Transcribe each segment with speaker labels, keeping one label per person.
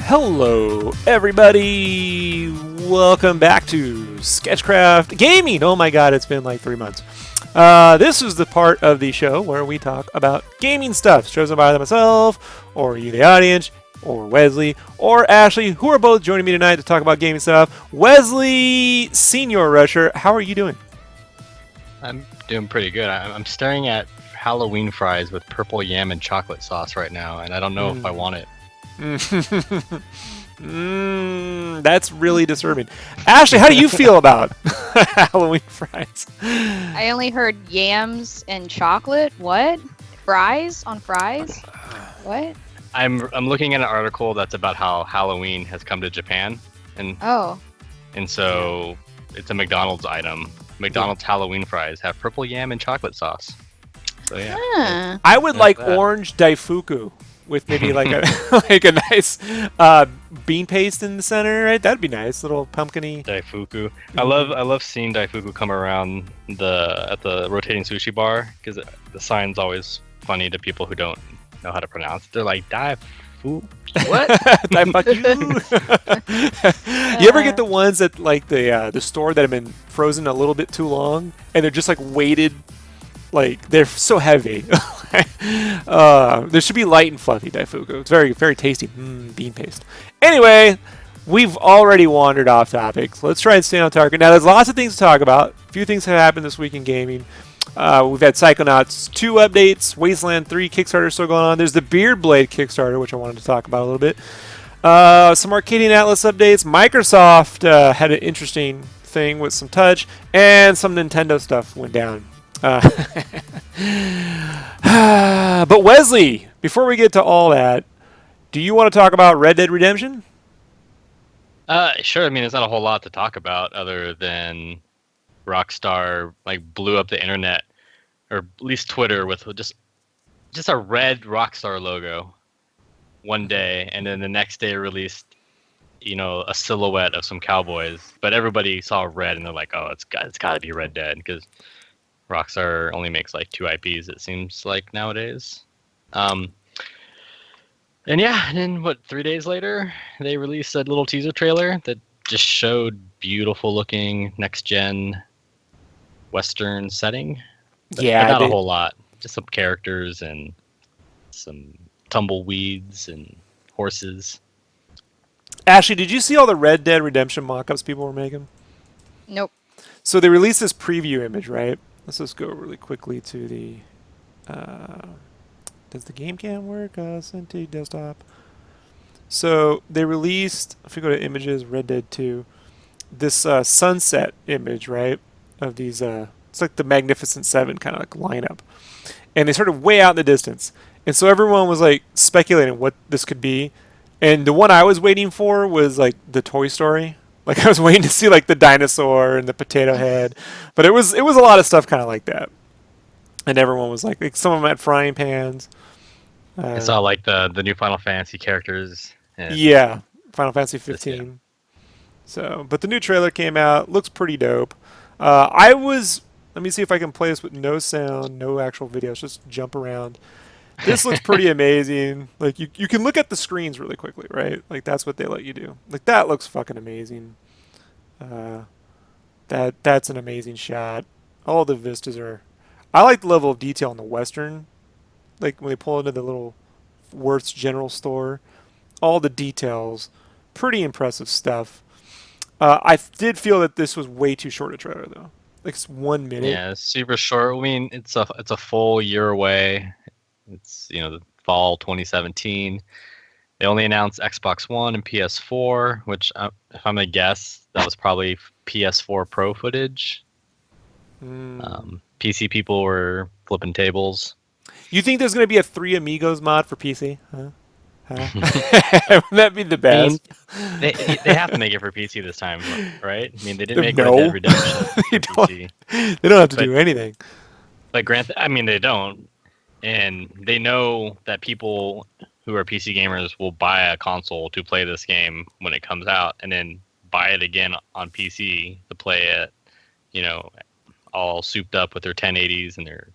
Speaker 1: Hello, everybody! Welcome back to SketchCraft Gaming! Oh my god, it's been like 3 months. This is the part of the show where we talk about gaming stuff, chosen by myself, or you, the audience, or Wesley, or Ashley, who are both joining me tonight to talk about gaming stuff. Wesley, Senior Rusher, how are you doing?
Speaker 2: I'm doing pretty good. I'm staring at Halloween fries with purple yam and chocolate sauce right now, and I don't know if I want it.
Speaker 1: That's really disturbing. Ashley, how do you feel about Halloween fries?
Speaker 3: I only heard yams and chocolate. What? Fries on fries? What?
Speaker 2: I'm looking at an article that's about how Halloween has come to Japan, and so it's a McDonald's item. McDonald's Halloween fries have purple yam and chocolate sauce. So yeah.
Speaker 1: I would like orange daifuku with maybe like a like a nice bean paste in the center, right? That'd be nice, little pumpkin-y.
Speaker 2: Daifuku. I love seeing daifuku come around at the rotating sushi bar, because the sign's always funny to people who don't know how to pronounce it. They're like daifu. What?
Speaker 1: Daifuku. You ever get the ones at like the store that have been frozen a little bit too long, and they're just like weighted, like they're so heavy. There should be light and fluffy daifuku. It's very, very tasty. Bean paste. Anyway, we've already wandered off topic. So let's try and stay on target. Now, there's lots of things to talk about. A few things have happened this week in gaming. We've had Psychonauts 2 updates. Wasteland 3 Kickstarter still going on. There's the Beard Blade Kickstarter, which I wanted to talk about a little bit. Some Arcadian Atlas updates. Microsoft had an interesting thing with some touch, and some Nintendo stuff went down. But Wesley, before we get to all that, do you want to talk about Red Dead Redemption?
Speaker 2: Sure. I mean, there's not a whole lot to talk about other than Rockstar blew up the internet, or at least Twitter, with just a red Rockstar logo one day, and then the next day released a silhouette of some cowboys, but everybody saw red and they're like, oh, it's got to be Red Dead, because Rockstar only makes like 2 IPs, it seems like, nowadays. And then 3 days later, they released a little teaser trailer that just showed beautiful looking next gen Western setting. But not a whole lot. Just some characters and some tumbleweeds and horses.
Speaker 1: Ashley, did you see all the Red Dead Redemption mock-ups people were making?
Speaker 3: Nope.
Speaker 1: So they released this preview image, right? Let's just go really quickly to the... does the game cam work? Send to desktop. So they released, if we go to images, Red Dead 2, this sunset image, right? Of these, it's like the Magnificent Seven kind of like lineup. And they started way out in the distance. And so everyone was like speculating what this could be. And the one I was waiting for was like the Toy Story. Like I was waiting to see like the dinosaur and the potato head, but it was a lot of stuff kind of like that, and everyone was like some of them had frying pans.
Speaker 2: I saw like the new Final Fantasy characters.
Speaker 1: Yeah, Final Fantasy 15. Yeah. So, but the new trailer came out. Looks pretty dope. Let me see if I can play this with no sound, no actual videos, just jump around. This looks pretty amazing. Like you can look at the screens really quickly, right? Like that's what they let you do. Like that looks fucking amazing. That's an amazing shot. All the vistas are. I like the level of detail in the Western. Like when they pull into the little Worth's General Store, all the details, pretty impressive stuff. I did feel that this was way too short a trailer though. Like it's 1 minute.
Speaker 2: Yeah, it's super short. I mean, it's a full year away. It's the fall 2017. They only announced Xbox One and PS4, which if I'm gonna guess, that was probably PS4 Pro footage. PC people were flipping tables.
Speaker 1: You think there's going to be a Three Amigos mod for PC? Huh? Wouldn't that be the
Speaker 2: I mean,
Speaker 1: best?
Speaker 2: they have to make it for PC this time, right? I mean, they didn't make Red
Speaker 1: No,
Speaker 2: Dead Redemption
Speaker 1: they
Speaker 2: for PC,
Speaker 1: they don't have to
Speaker 2: but
Speaker 1: do anything.
Speaker 2: I mean, they don't, and they know that people who are PC gamers will buy a console to play this game when it comes out, and then buy it again on PC to play it, you know, all souped up with their 1080s and their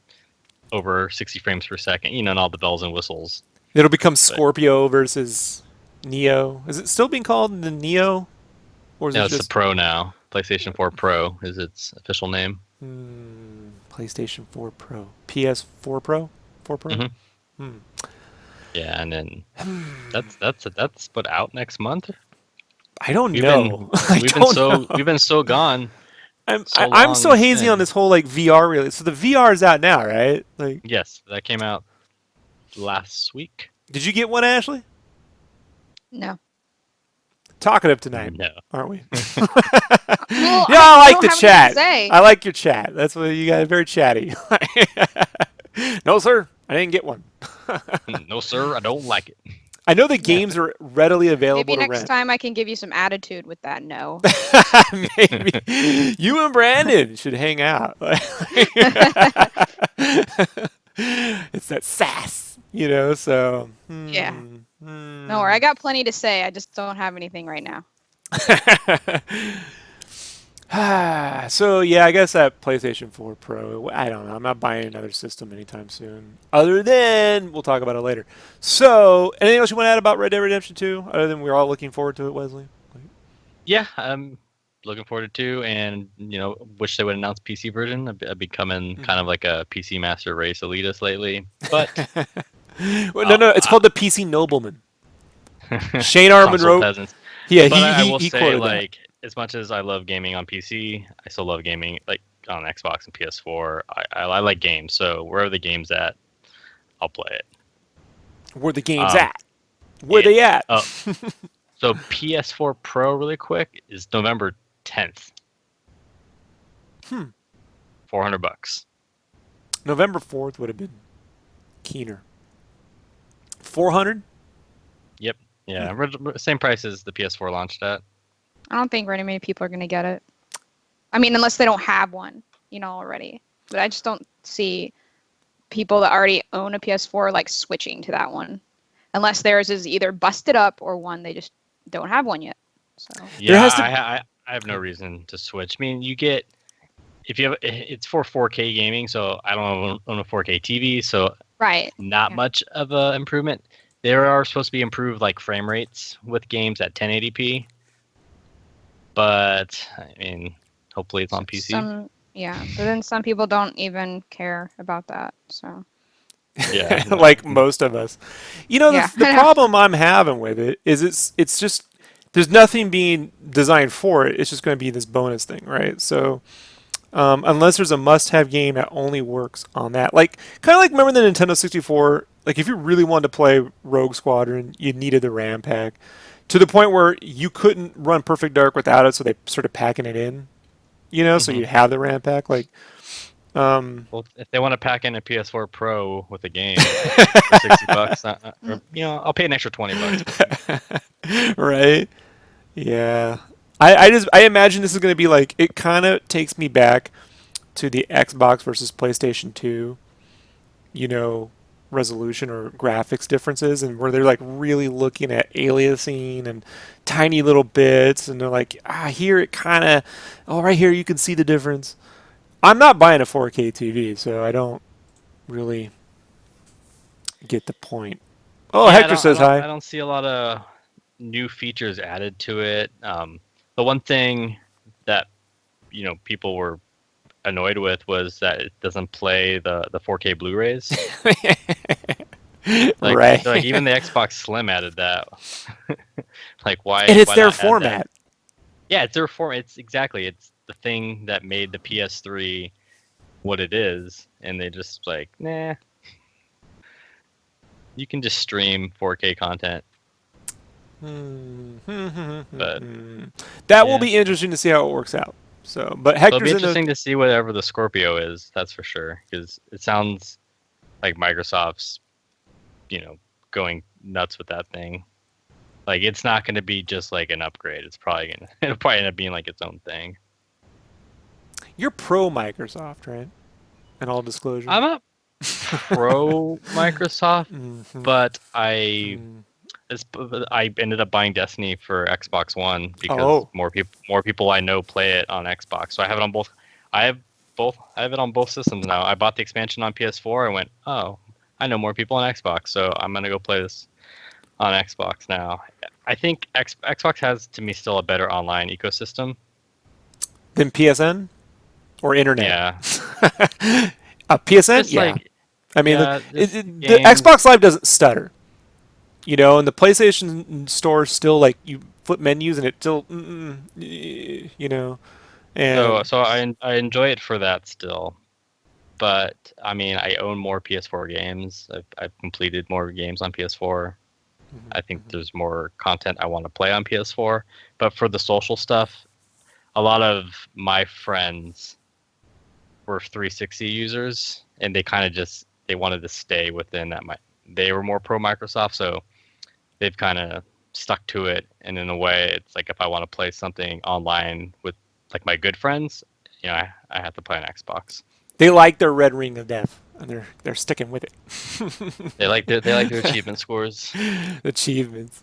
Speaker 2: over 60 frames per second, and all the bells and whistles.
Speaker 1: It'll become Scorpio versus Neo. Is it still being called the Neo? Or is
Speaker 2: No,
Speaker 1: it
Speaker 2: it's
Speaker 1: just
Speaker 2: the Pro now. PlayStation 4 Pro is its official name.
Speaker 1: PlayStation 4 Pro? PS4 Pro? 4 Pro?
Speaker 2: Mm-hmm. Yeah, and then that's what out next month.
Speaker 1: I don't know.
Speaker 2: We've been so gone.
Speaker 1: I'm so hazy on this whole like VR release. So the VR is out now, right? Like,
Speaker 2: yes, that came out last week.
Speaker 1: did you get one, Ashley?
Speaker 3: No.
Speaker 1: Talkative tonight,
Speaker 2: No.
Speaker 1: aren't we?
Speaker 3: Well,
Speaker 1: Yeah, I like
Speaker 3: don't
Speaker 1: the
Speaker 3: have anything to
Speaker 1: chat.
Speaker 3: say.
Speaker 1: I like your chat. That's what you guys very chatty. No, sir, I didn't get one.
Speaker 2: No, sir, I don't like it.
Speaker 1: I know the games are readily available
Speaker 3: Maybe
Speaker 1: to
Speaker 3: next
Speaker 1: rent.
Speaker 3: time I can give you some attitude with that no.
Speaker 1: Maybe you and Brandon should hang out. It's that sass, so.
Speaker 3: Yeah. No worry, I got plenty to say. I just don't have anything right now.
Speaker 1: So yeah, I guess that PlayStation 4 Pro, I don't know. I'm not buying another system anytime soon. Other than, we'll talk about it later. So, anything else you want to add about Red Dead Redemption 2? Other than we're all looking forward to it, Wesley?
Speaker 2: Yeah, I'm looking forward to it, and wish they would announce PC version. I've becoming kind of like a PC Master Race elitist lately. But
Speaker 1: well, no, it's called the PC Nobleman. Shane Arman wrote.
Speaker 2: Peasants.
Speaker 1: Yeah,
Speaker 2: but I will
Speaker 1: he
Speaker 2: say,
Speaker 1: quoted
Speaker 2: like, as much as I love gaming on PC, I still love gaming like on Xbox and PS4. I like games, so wherever the game's at, I'll play it.
Speaker 1: Where the game's at? Where they at?
Speaker 2: So PS4 Pro, really quick, is November 10th. $400.
Speaker 1: November 4th would have been keener. 400?
Speaker 2: Yep. Yeah, same price as the PS4 launched at.
Speaker 3: I don't think very many people are going to get it. I mean, unless they don't have one, already. But I just don't see people that already own a PS4 like switching to that one. Unless theirs is either busted up or one they just don't have one yet. So
Speaker 2: yeah, I have no reason to switch. I mean, you get it's for 4K gaming, so I don't own a 4K TV, so not much of a improvement. There are supposed to be improved like frame rates with games at 1080p, but I mean, hopefully it's on PC.
Speaker 3: But then some people don't even care about that. So
Speaker 2: yeah,
Speaker 1: like most of us. The problem I'm having with it is it's just there's nothing being designed for it. It's just going to be this bonus thing, right? So unless there's a must-have game that only works on that, like kind of like remember the Nintendo 64. Like if you really wanted to play Rogue Squadron, you needed the RAM pack to the point where you couldn't run Perfect Dark without it. So they started packing it in, so you'd have the RAM pack. Like,
Speaker 2: well, if they want to pack in a PS4 Pro with a game for $60, I'll pay an extra $20.
Speaker 1: Right? Yeah. I imagine this is going to be like, it kind of takes me back to the Xbox versus PlayStation 2, resolution or graphics differences, and where they're like really looking at aliasing and tiny little bits, and they're like, here it kind of, right here you can see the difference. I'm not buying a 4K TV, so I don't really get the point. Oh, yeah, Hector says hi.
Speaker 2: I don't see a lot of new features added to it. The one thing that people were annoyed with was that it doesn't play the 4K Blu-rays. Like even the Xbox Slim added that. Like why?
Speaker 1: And it's
Speaker 2: why
Speaker 1: their
Speaker 2: not
Speaker 1: format.
Speaker 2: Yeah, it's their format. It's the thing that made the PS3 what it is, and they just like, nah. You can just stream 4K content. But
Speaker 1: that will be interesting to see how it works out. So, but Hector's
Speaker 2: it'll be interesting to see whatever the Scorpio is. That's for sure, because it sounds like Microsoft's, going nuts with that thing. Like it's not going to be just like an upgrade. It'll probably end up being like its own thing.
Speaker 1: You're pro Microsoft, right? In all disclosure.
Speaker 2: I'm a pro Microsoft,
Speaker 1: Mhm.
Speaker 2: but
Speaker 1: Mm.
Speaker 2: I ended up buying Destiny for Xbox One because
Speaker 1: Oh.
Speaker 2: more people I know play it on Xbox. So I have it on both. I have it on both systems now. I bought the expansion on PS4 and went, oh, I know more people on Xbox, so I'm gonna go play this on Xbox now. I think Xbox has to me still a better online ecosystem.
Speaker 1: Then PSN or internet?
Speaker 2: Yeah,
Speaker 1: PSN?
Speaker 2: just
Speaker 1: Yeah.
Speaker 2: like
Speaker 1: I mean,
Speaker 2: yeah,
Speaker 1: the
Speaker 2: just games.
Speaker 1: Xbox Live doesn't stutter. And the PlayStation Store still like you flip menus and it still, and
Speaker 2: So I enjoy it for that still. But I mean, I own more PS4 games. I've completed more games on PS4. I think there's more content I want to play on PS4. But for the social stuff, a lot of my friends were 360 users, and they kind of they wanted to stay within that. They were more pro Microsoft, so they've kind of stuck to it. And in a way, it's like if I want to play something online with like my good friends, I have to play on Xbox.
Speaker 1: they like their red ring of death, and they're sticking with it.
Speaker 2: They like their achievement scores.
Speaker 1: Achievements.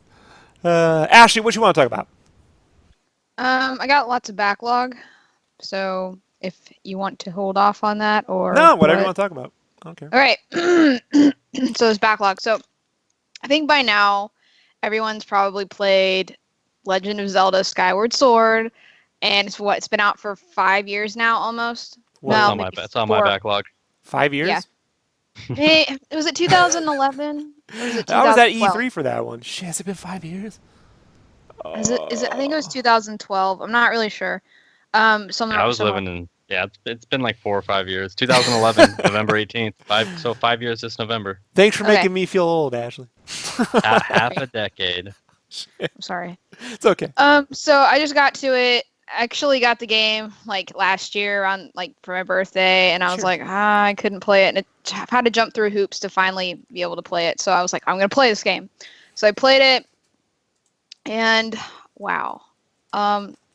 Speaker 1: Ashley, what you want to talk about?
Speaker 3: I got lots of backlog, so if you want to hold off on that or
Speaker 1: No, whatever you
Speaker 3: what?
Speaker 1: want to talk about. Okay.
Speaker 3: All right. So it's backlog. So I think by now everyone's probably played Legend of Zelda Skyward Sword, and it's been out for 5 years now almost.
Speaker 1: Well,
Speaker 3: No,
Speaker 2: It's on my
Speaker 3: maybe 4.
Speaker 2: backlog.
Speaker 1: 5 years?
Speaker 3: Yeah. Hey, was it 2011 or was it
Speaker 1: I was at
Speaker 3: 2012?
Speaker 1: E3 for that one. Shit, has it been 5 years?
Speaker 3: Is it? I think it was 2012. I'm not really sure.
Speaker 2: I was living in it's been like 4 or 5 years. 2011, November 18th. 5 years this November.
Speaker 1: Thanks for
Speaker 3: Okay.
Speaker 1: making me feel old, Ashley.
Speaker 2: Half a decade.
Speaker 3: I'm sorry.
Speaker 1: It's okay.
Speaker 3: So I just got to it. Actually got the game like last year on like for my birthday, and I was
Speaker 1: Sure.
Speaker 3: like, I couldn't play it, and I've had to jump through hoops to finally be able to play it. So I was like, I'm gonna play this game. So I played it, and wow.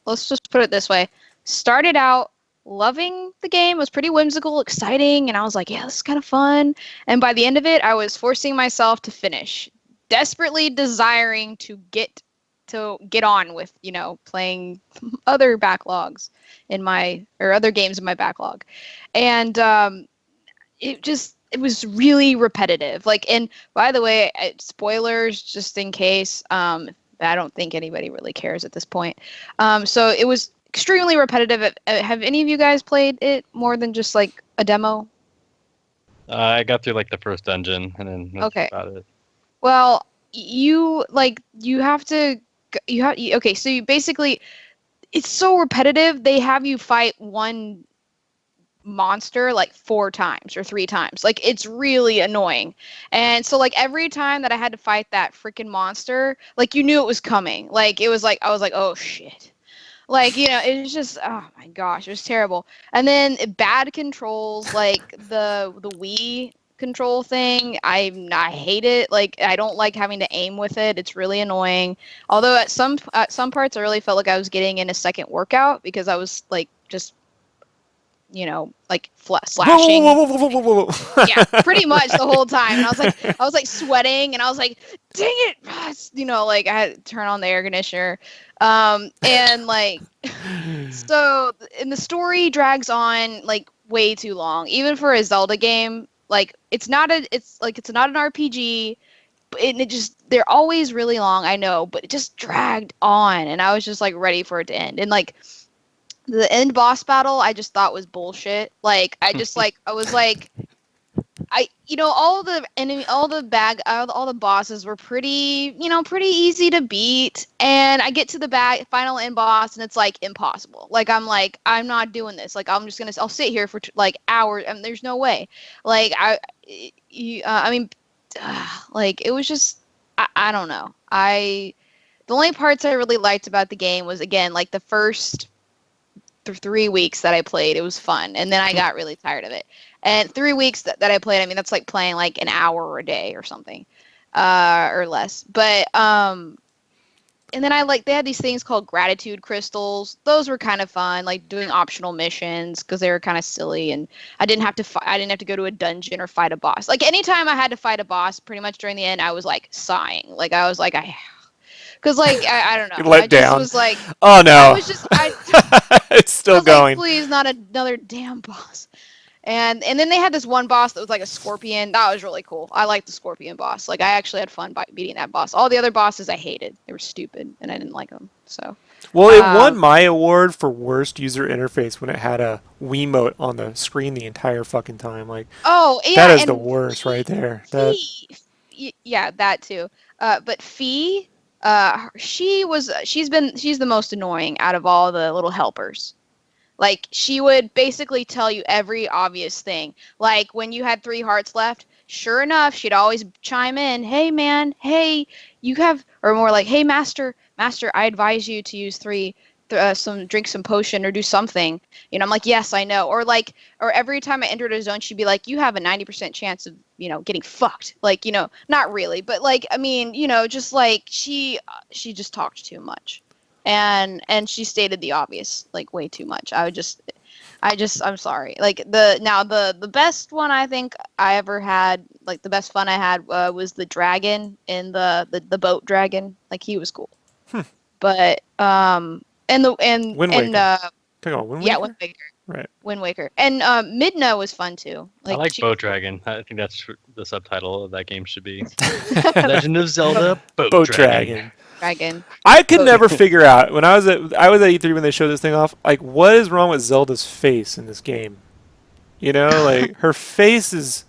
Speaker 3: Let's just put it this way. Started out loving the game. It was pretty whimsical, exciting, and I was like, yeah, this is kind of fun. And by the end of it, I was forcing myself to finish, desperately desiring to get on with, playing other backlogs other games in my backlog. And it was really repetitive. Like, and by the way, spoilers, just in case, I don't think anybody really cares at this point. So it was extremely repetitive. Have any of you guys played it more than just like a demo?
Speaker 2: I got through like the first dungeon, and then that's
Speaker 3: Okay.
Speaker 2: about it.
Speaker 3: Well, so you basically, it's so repetitive. They have you fight one monster like 4 times or 3 times. Like, it's really annoying. And so like every time that I had to fight that freaking monster, like you knew it was coming. Like it was like I was like, oh shit. Like, it was just, oh my gosh, it was terrible. And then bad controls, like the Wii control thing, I hate it. Like, I don't like having to aim with it. It's really annoying. Although at some parts I really felt like I was getting in a second workout because I was like just like slashing.
Speaker 1: Whoa.
Speaker 3: Yeah, pretty much the whole time. And I was like sweating, and I was like, dang it, like I had to turn on the air conditioner. And like, so, and the story drags on like way too long, even for a Zelda game. Like, it's not an RPG, and they're always really long, I know, but it just dragged on, and I was just like ready for it to end. And like, the end boss battle, I just thought was bullshit. Like, I just like, I was like, all the bosses were pretty easy to beat. And I get to the final end boss, and it's like impossible. Like, I'm not doing this. Like, I'll sit here for like hours, and there's no way. Like, like, it was just, I don't know. The only parts I really liked about the game was, again, like the first 3 weeks that I played, it was fun, and then I got really tired of it. And 3 weeks that I played, I mean, that's like playing like an hour a day or something, or less. But and then they had these things called gratitude crystals. Those were kind of fun, like doing optional missions because they were kind of silly, and I didn't have to go to a dungeon or fight a boss. Like anytime I had to fight a boss, pretty much during the end, I was like sighing. Like I was like because like I don't know,
Speaker 1: Let
Speaker 3: I just
Speaker 1: down.
Speaker 3: was like,
Speaker 1: Oh
Speaker 3: I
Speaker 1: no.
Speaker 3: was just I
Speaker 1: It's
Speaker 3: I
Speaker 1: still
Speaker 3: was like,
Speaker 1: going.
Speaker 3: please, not another damn boss. And then they had this one boss that was like a scorpion. That was really cool. I liked the scorpion boss. Like I actually had fun beating that boss. All the other bosses I hated. They were stupid, and I didn't like them. So,
Speaker 1: Well, it won
Speaker 3: um,
Speaker 1: my award for worst user interface when it had a Wiimote on the screen the entire fucking time. Like
Speaker 3: oh
Speaker 1: that
Speaker 3: yeah,
Speaker 1: is the
Speaker 3: and
Speaker 1: worst right there. That
Speaker 3: Yeah, that too. But Fee, she's the most annoying out of all the little helpers. Like she would basically tell you every obvious thing. Like when you had 3 hearts left, sure enough, she'd always chime in, "Hey man, hey, you have," or more like, "Hey master, I advise you to use drink some potion or do something." I'm like, "Yes, I know." Or every time I entered a zone, she'd be like, "You have a 90% chance of getting fucked." Like not really, but like I mean, just like she just talked too much and she stated the obvious like way too much. I'm sorry. Like the best one I think I ever had, like the best fun I had was the dragon in the boat dragon. Like he was cool. But
Speaker 1: Wind
Speaker 3: and
Speaker 1: Waker. Pick on Wind
Speaker 3: yeah,
Speaker 1: Waker? Right.
Speaker 3: Wind Waker. And Midna was fun too.
Speaker 2: I
Speaker 3: Like
Speaker 2: like
Speaker 3: she
Speaker 2: Boat Dragon. I think that's the subtitle of that game should be Legend of Zelda Boat
Speaker 1: Boat
Speaker 2: Dragon.
Speaker 3: dragon.
Speaker 1: I could
Speaker 3: Boat
Speaker 1: never figure out when I was at E3 when they showed this thing off. Like, what is wrong with Zelda's face in this game? Like her face is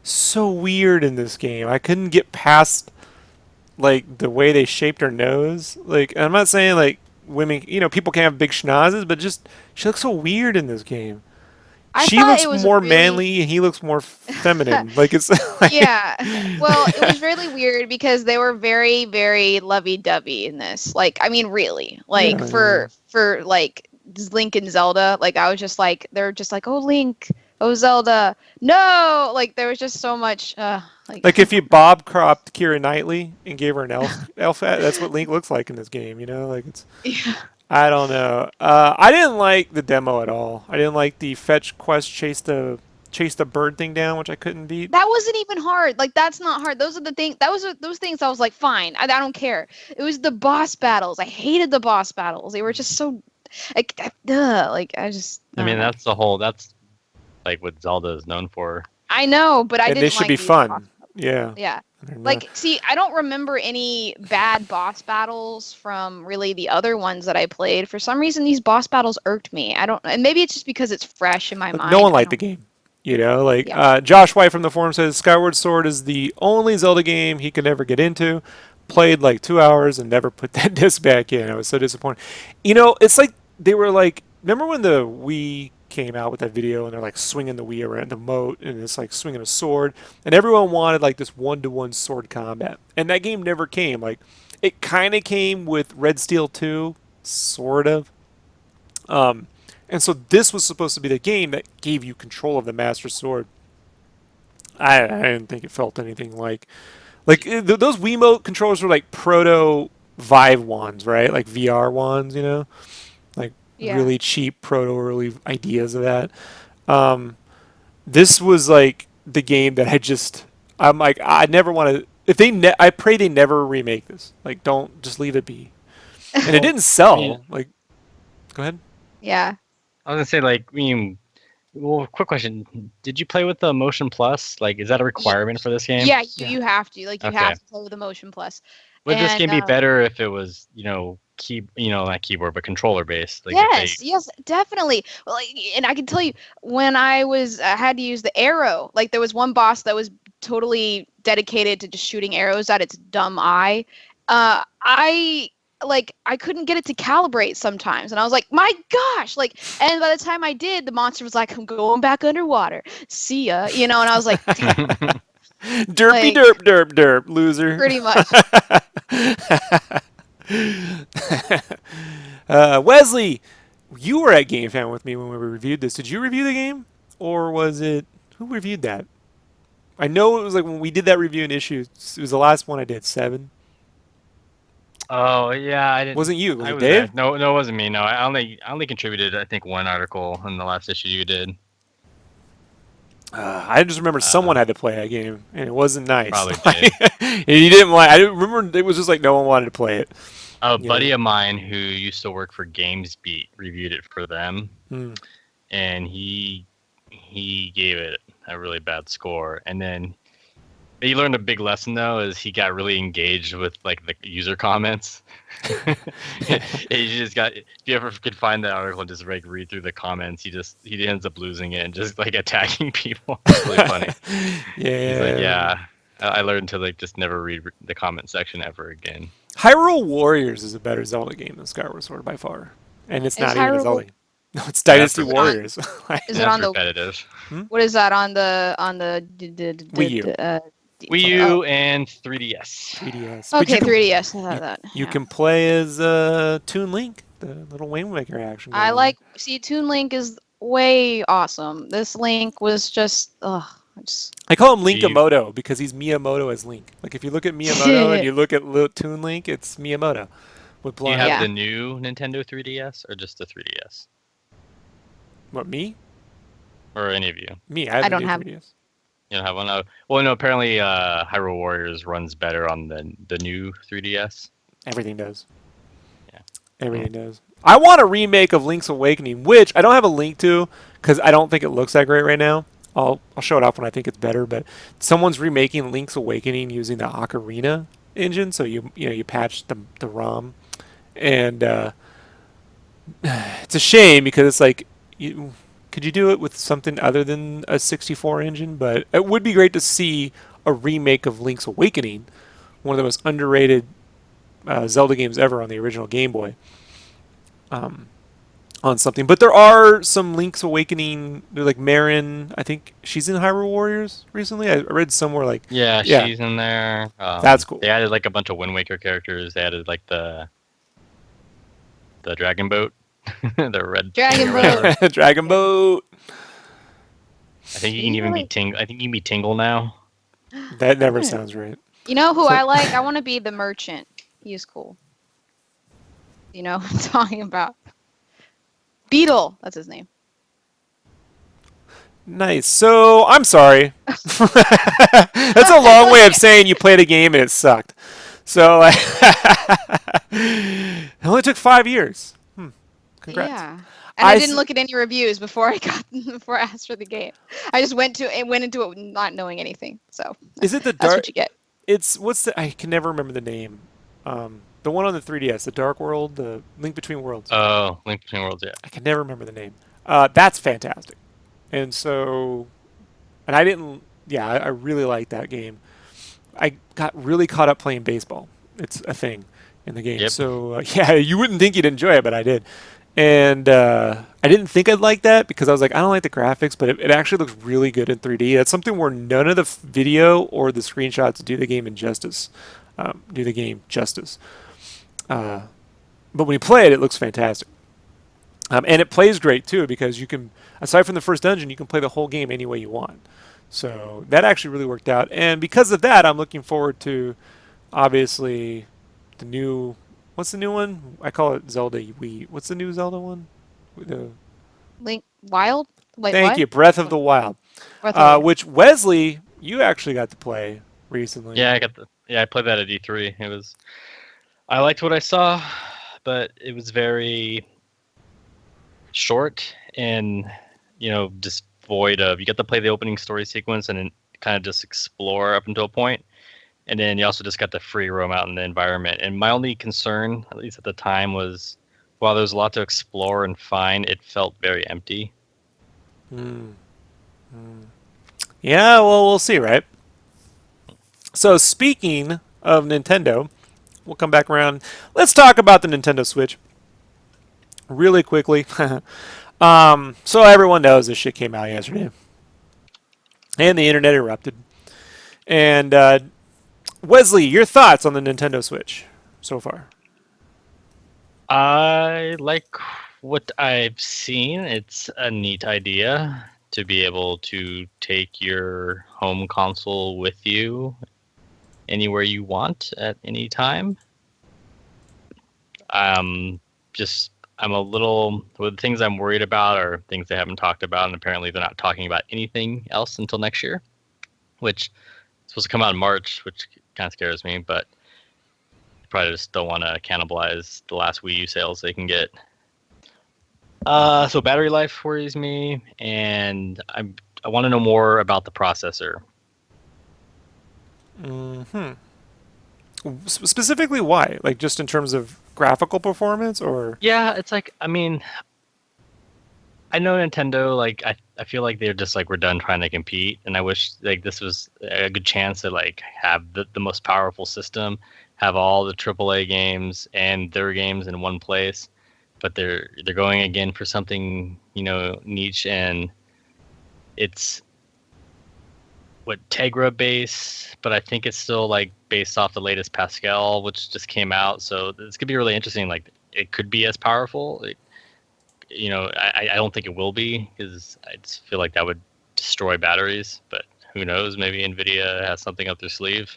Speaker 1: so weird in this game. I couldn't get past like the way they shaped her nose. Like, I'm not saying like women, people can have big schnozzes, but just she looks so weird in this game.
Speaker 3: I
Speaker 1: She
Speaker 3: thought
Speaker 1: looks
Speaker 3: it was
Speaker 1: more
Speaker 3: really
Speaker 1: manly and he looks more feminine. Like it's like,
Speaker 3: Yeah. Well, it was really weird because they were very, very lovey-dovey in this. Like, I mean, really. Like
Speaker 1: yeah,
Speaker 3: for like Link and Zelda, like I was just like they're just like, "Oh, Link, oh Zelda." No, like there was just so much like
Speaker 1: like if you bob cropped Kira Knightley and gave her an elf hat, that's what Link looks like in this game. Like it's.
Speaker 3: yeah.
Speaker 1: I don't know. I didn't like the demo at all. I didn't like the fetch quest chase the bird thing down, which I couldn't beat.
Speaker 3: That wasn't even hard. Like that's not hard. Those are the things. Those things. I was like, fine. I don't care. It was the boss battles. I hated the boss battles. They were just so like, like I just.
Speaker 2: I mean,
Speaker 3: don't know.
Speaker 2: that's like what Zelda is known for.
Speaker 3: I know, but I
Speaker 1: And
Speaker 3: didn't
Speaker 1: they should
Speaker 3: like
Speaker 1: be
Speaker 3: these
Speaker 1: fun. Yeah.
Speaker 3: Yeah.
Speaker 1: They're not-
Speaker 3: Like, see, I don't remember any bad boss battles from really the other ones that I played. For some reason, these boss battles irked me. I don't, and maybe it's just because it's fresh in my
Speaker 1: Look,
Speaker 3: mind.
Speaker 1: no one
Speaker 3: I
Speaker 1: liked the
Speaker 3: don't-
Speaker 1: game. Like
Speaker 3: Yeah.
Speaker 1: Josh White from the forum says Skyward Sword is the only Zelda game he could never get into. Played like 2 hours and never put that disc back in. I was so disappointed. It's like they were like, remember when the Wii came out with that video and they're like swinging the Wii around the moat and it's like swinging a sword and everyone wanted like this one-to-one sword combat and that game never came. Like it kind of came with Red Steel 2, sort of. And so this was supposed to be the game that gave you control of the Master Sword. I didn't think it felt anything those Wiimote controllers were like proto Vive wands, right? Like VR wands, like
Speaker 3: Yeah.
Speaker 1: really cheap proto early ideas of that. This was like the game that I'm like I never want to. If I pray they never remake this. Like don't just leave it be. And it didn't sell.
Speaker 2: Yeah.
Speaker 1: Like, go ahead.
Speaker 3: Yeah.
Speaker 2: I was gonna say well, quick question: did you play with the Motion Plus? Like, is that a requirement for this game?
Speaker 3: Yeah, you have to. Like, you
Speaker 2: Okay.
Speaker 3: have to play with the Motion Plus.
Speaker 2: Would this game be
Speaker 3: And,
Speaker 2: better if it was, not keyboard but controller based? Like,
Speaker 3: yes, definitely. Well, and I can tell you, when I had to use the arrow, like there was one boss that was totally dedicated to just shooting arrows at its dumb eye. I couldn't get it to calibrate sometimes, and I was like, my gosh, like, and by the time I did, the monster was like, I'm going back underwater. See ya, and I was like,
Speaker 1: Derpy derp derp derp, loser.
Speaker 3: pretty much.
Speaker 1: Wesley, you were at GameFam with me when we reviewed this. Did you review the game, or was it Who reviewed that? I know it was like when we did that review in issues. It was the last one I did, 7.
Speaker 2: Oh yeah, I didn't.
Speaker 1: Wasn't you? Was
Speaker 2: I
Speaker 1: it
Speaker 2: was there.
Speaker 1: Dave?
Speaker 2: No, it wasn't me. No, I only contributed I think one article in the last issue you did.
Speaker 1: I just remember someone had to play that game, and it wasn't nice.
Speaker 2: Probably did.
Speaker 1: And you didn't want. I remember it was just like no one wanted to play it.
Speaker 2: A
Speaker 1: Yeah.
Speaker 2: buddy of mine who used to work for GamesBeat reviewed it for them,
Speaker 1: Hmm.
Speaker 2: and he gave it a really bad score. And then he learned a big lesson though, is he got really engaged with like the user comments. He just got. If you ever could find that article and just like read through the comments, he ends up losing it and just like attacking people. It's really funny.
Speaker 1: Yeah.
Speaker 2: He's like, yeah. I learned to like just never read the comment section ever again.
Speaker 1: Hyrule Warriors is a better Zelda game than Skyward Sword by far, and it's
Speaker 3: Is
Speaker 1: not even a
Speaker 3: Hyrule-
Speaker 1: Zelda. No, it's Dynasty
Speaker 2: Is it
Speaker 3: on-
Speaker 1: Warriors.
Speaker 3: Is it
Speaker 2: That's
Speaker 3: on the?
Speaker 2: repetitive.
Speaker 3: What is that on the
Speaker 1: Wii U.
Speaker 2: Wii U and 3DS.
Speaker 1: 3DS. But
Speaker 3: Okay,
Speaker 1: you can,
Speaker 3: 3DS. I have that.
Speaker 1: you
Speaker 3: yeah.
Speaker 1: can play as Toon Link, the little Wind Waker action.
Speaker 3: I
Speaker 1: game.
Speaker 3: like. See, Toon Link is way awesome. This Link was just. Ugh.
Speaker 1: I call him
Speaker 2: Do you-
Speaker 1: Linkamoto because he's Miyamoto as Link. Like if you look at Miyamoto and you look at Toon Link, it's Miyamoto with
Speaker 2: Do you
Speaker 1: blonde.
Speaker 2: have
Speaker 3: Yeah.
Speaker 2: the new Nintendo 3DS or just the 3DS?
Speaker 1: What, me?
Speaker 2: Or any of you?
Speaker 1: Me, I have
Speaker 3: I
Speaker 1: the
Speaker 3: don't
Speaker 1: new
Speaker 3: have-
Speaker 1: 3DS.
Speaker 2: You don't have one? Oh, well, no. Apparently, Hyrule Warriors runs better on the new 3DS.
Speaker 1: Everything does.
Speaker 2: Yeah.
Speaker 1: Everything does. I want a remake of Link's Awakening, which I don't have a link to because I don't think it looks that great right now. I'll show it off when I think it's better. But someone's remaking Link's Awakening using the Ocarina engine, so you patch the ROM, and it's a shame because it's like could you do it with something other than a 64 engine? But it would be great to see a remake of Link's Awakening, one of the most underrated Zelda games ever on the original Game Boy, on something. But there are some Link's Awakening, like Marin, I think she's in Hyrule Warriors recently. I read somewhere like,
Speaker 2: Yeah,
Speaker 1: Yeah.
Speaker 2: she's in there.
Speaker 1: That's cool.
Speaker 2: They added like a bunch of Wind Waker characters. They added like the Dragon Boat, the red
Speaker 3: Dragon
Speaker 2: or whatever.
Speaker 3: Boat.
Speaker 1: Dragon Boat.
Speaker 2: I think you can even be Tingle. I think you can be Tingle now.
Speaker 1: That never sounds right.
Speaker 3: You know who I like? I want to be the merchant. He's cool. You know what I'm talking about? Beetle. That's his name.
Speaker 1: Nice. So I'm sorry. That's a long way of saying you played a game and it sucked. So it only took 5 years. Congrats.
Speaker 3: Yeah. And I
Speaker 1: I
Speaker 3: didn't
Speaker 1: s-
Speaker 3: look at any reviews before I asked for the game. I just went into it not knowing anything. So
Speaker 1: Is it the
Speaker 3: that's
Speaker 1: dark?
Speaker 3: what you get.
Speaker 1: It's I can never remember the name. The one on the 3DS, the Dark World, the Link Between Worlds.
Speaker 2: Oh, Link Between Worlds. Yeah.
Speaker 1: I can never remember the name. That's fantastic. And so, and I didn't. Yeah, I really like that game. I got really caught up playing baseball. It's a thing in the game.
Speaker 2: Yep.
Speaker 1: So yeah, you wouldn't think you'd enjoy it, but I did. And I didn't think I'd like that because I was like, I don't like the graphics, but it actually looks really good in 3D. That's something where none of the video or the screenshots do the game injustice. Do the game justice. But when you play it, it looks fantastic. And it plays great too because you can, aside from the first dungeon, you can play the whole game any way you want. So that actually really worked out. And because of that, I'm looking forward to, obviously, the new. What's the new one? I call it Zelda Wii. What's the new Zelda one?
Speaker 3: Link Wild? Wait,
Speaker 1: Thank
Speaker 3: what?
Speaker 1: you, Breath of the Wild.
Speaker 3: Breath of the Wild.
Speaker 1: Which Wesley, you actually got to play recently.
Speaker 2: Yeah, I played that at E3. I liked what I saw, but it was very short and just void of. You get to play the opening story sequence and then kind of just explore up until a point, and then you also just got to free roam out in the environment. And my only concern, at least at the time, was while there was a lot to explore and find, it felt very empty.
Speaker 1: Yeah, well, we'll see, right? So speaking of Nintendo, we'll come back around. Let's talk about the Nintendo Switch really quickly. So everyone knows this shit came out yesterday. And the internet erupted. And Wesley, your thoughts on the Nintendo Switch so far?
Speaker 2: I like what I've seen. It's a neat idea to be able to take your home console with you anywhere you want at any time. Just I'm a little well, the things I'm worried about are things they haven't talked about, and apparently they're not talking about anything else until next year, which is supposed to come out in March, which kind of scares me, but probably just don't want to cannibalize the last Wii U sales they can get. So battery life worries me, and I want to know more about the processor.
Speaker 1: Specifically, why? Like, just in terms of graphical performance, or?
Speaker 2: Yeah, it's like, I mean, I know Nintendo, like, I feel like they're just like, we're done trying to compete, and I wish like this was a good chance to like have the most powerful system, have all the AAA games and their games in one place, but they're going again for something, niche, and it's what Tegra base, but I think it's still like based off the latest Pascal, which just came out. So this could be really interesting. Like it could be as powerful. I don't think it will be because I just feel like that would destroy batteries. But who knows? Maybe Nvidia has something up their sleeve.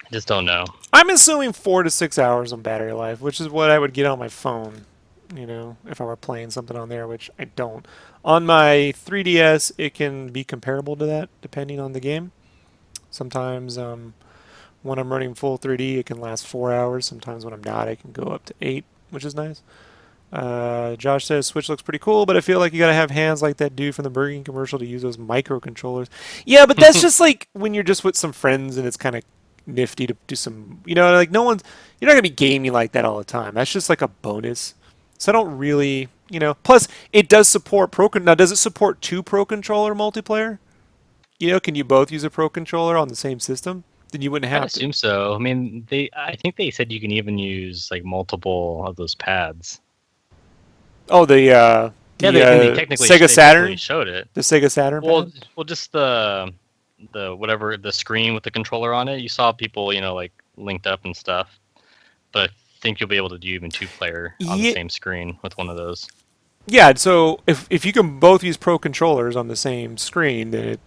Speaker 2: I just don't know.
Speaker 1: I'm assuming 4 to 6 hours on battery life, which is what I would get on my phone, if I were playing something on there, which I don't. On my 3DS, it can be comparable to that, depending on the game. Sometimes when I'm running full 3D, it can last 4 hours. Sometimes when I'm not, it can go up to 8, which is nice. Josh says Switch looks pretty cool, but I feel like you gotta have hands like that dude from the Burger King commercial to use those microcontrollers. Yeah, but that's just like when you're just with some friends and it's kind of nifty to do some, like you're not gonna be gaming like that all the time. That's just like a bonus. So I don't really, Plus, it does support Now, does it support 2 Pro Controller multiplayer? Can you both use a Pro Controller on the same system? Then you wouldn't have
Speaker 2: I assume so. I mean, I think they said you can even use like multiple of those pads.
Speaker 1: Oh,
Speaker 2: they technically
Speaker 1: Sega Saturn
Speaker 2: showed it.
Speaker 1: The Sega Saturn.
Speaker 2: Well, just the whatever the screen with the controller on it. You saw people, like linked up and stuff. But I think you'll be able to do even 2-player on the same screen with one of those.
Speaker 1: Yeah. So if you can both use Pro Controllers on the same screen, then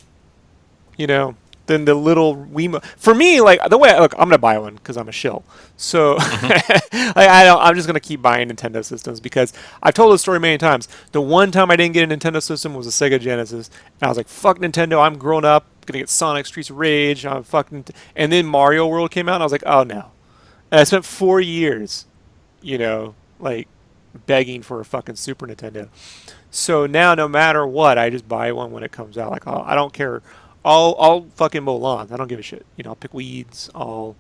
Speaker 1: then the little Wiimote. For me, like the way I'm gonna buy one because I'm a shill. So I'm just gonna keep buying Nintendo systems because I've told this story many times. The one time I didn't get a Nintendo system was a Sega Genesis, and I was like, "Fuck Nintendo! I'm grown up. Gonna get Sonic, Streets of Rage. I'm fucking." And then Mario World came out, and I was like, "Oh no!" And I spent 4 years, like begging for a fucking Super Nintendo. So now, no matter what, I just buy one when it comes out. Like I don't care. I'll fucking mow lawns. I don't give a shit. I'll pick weeds. I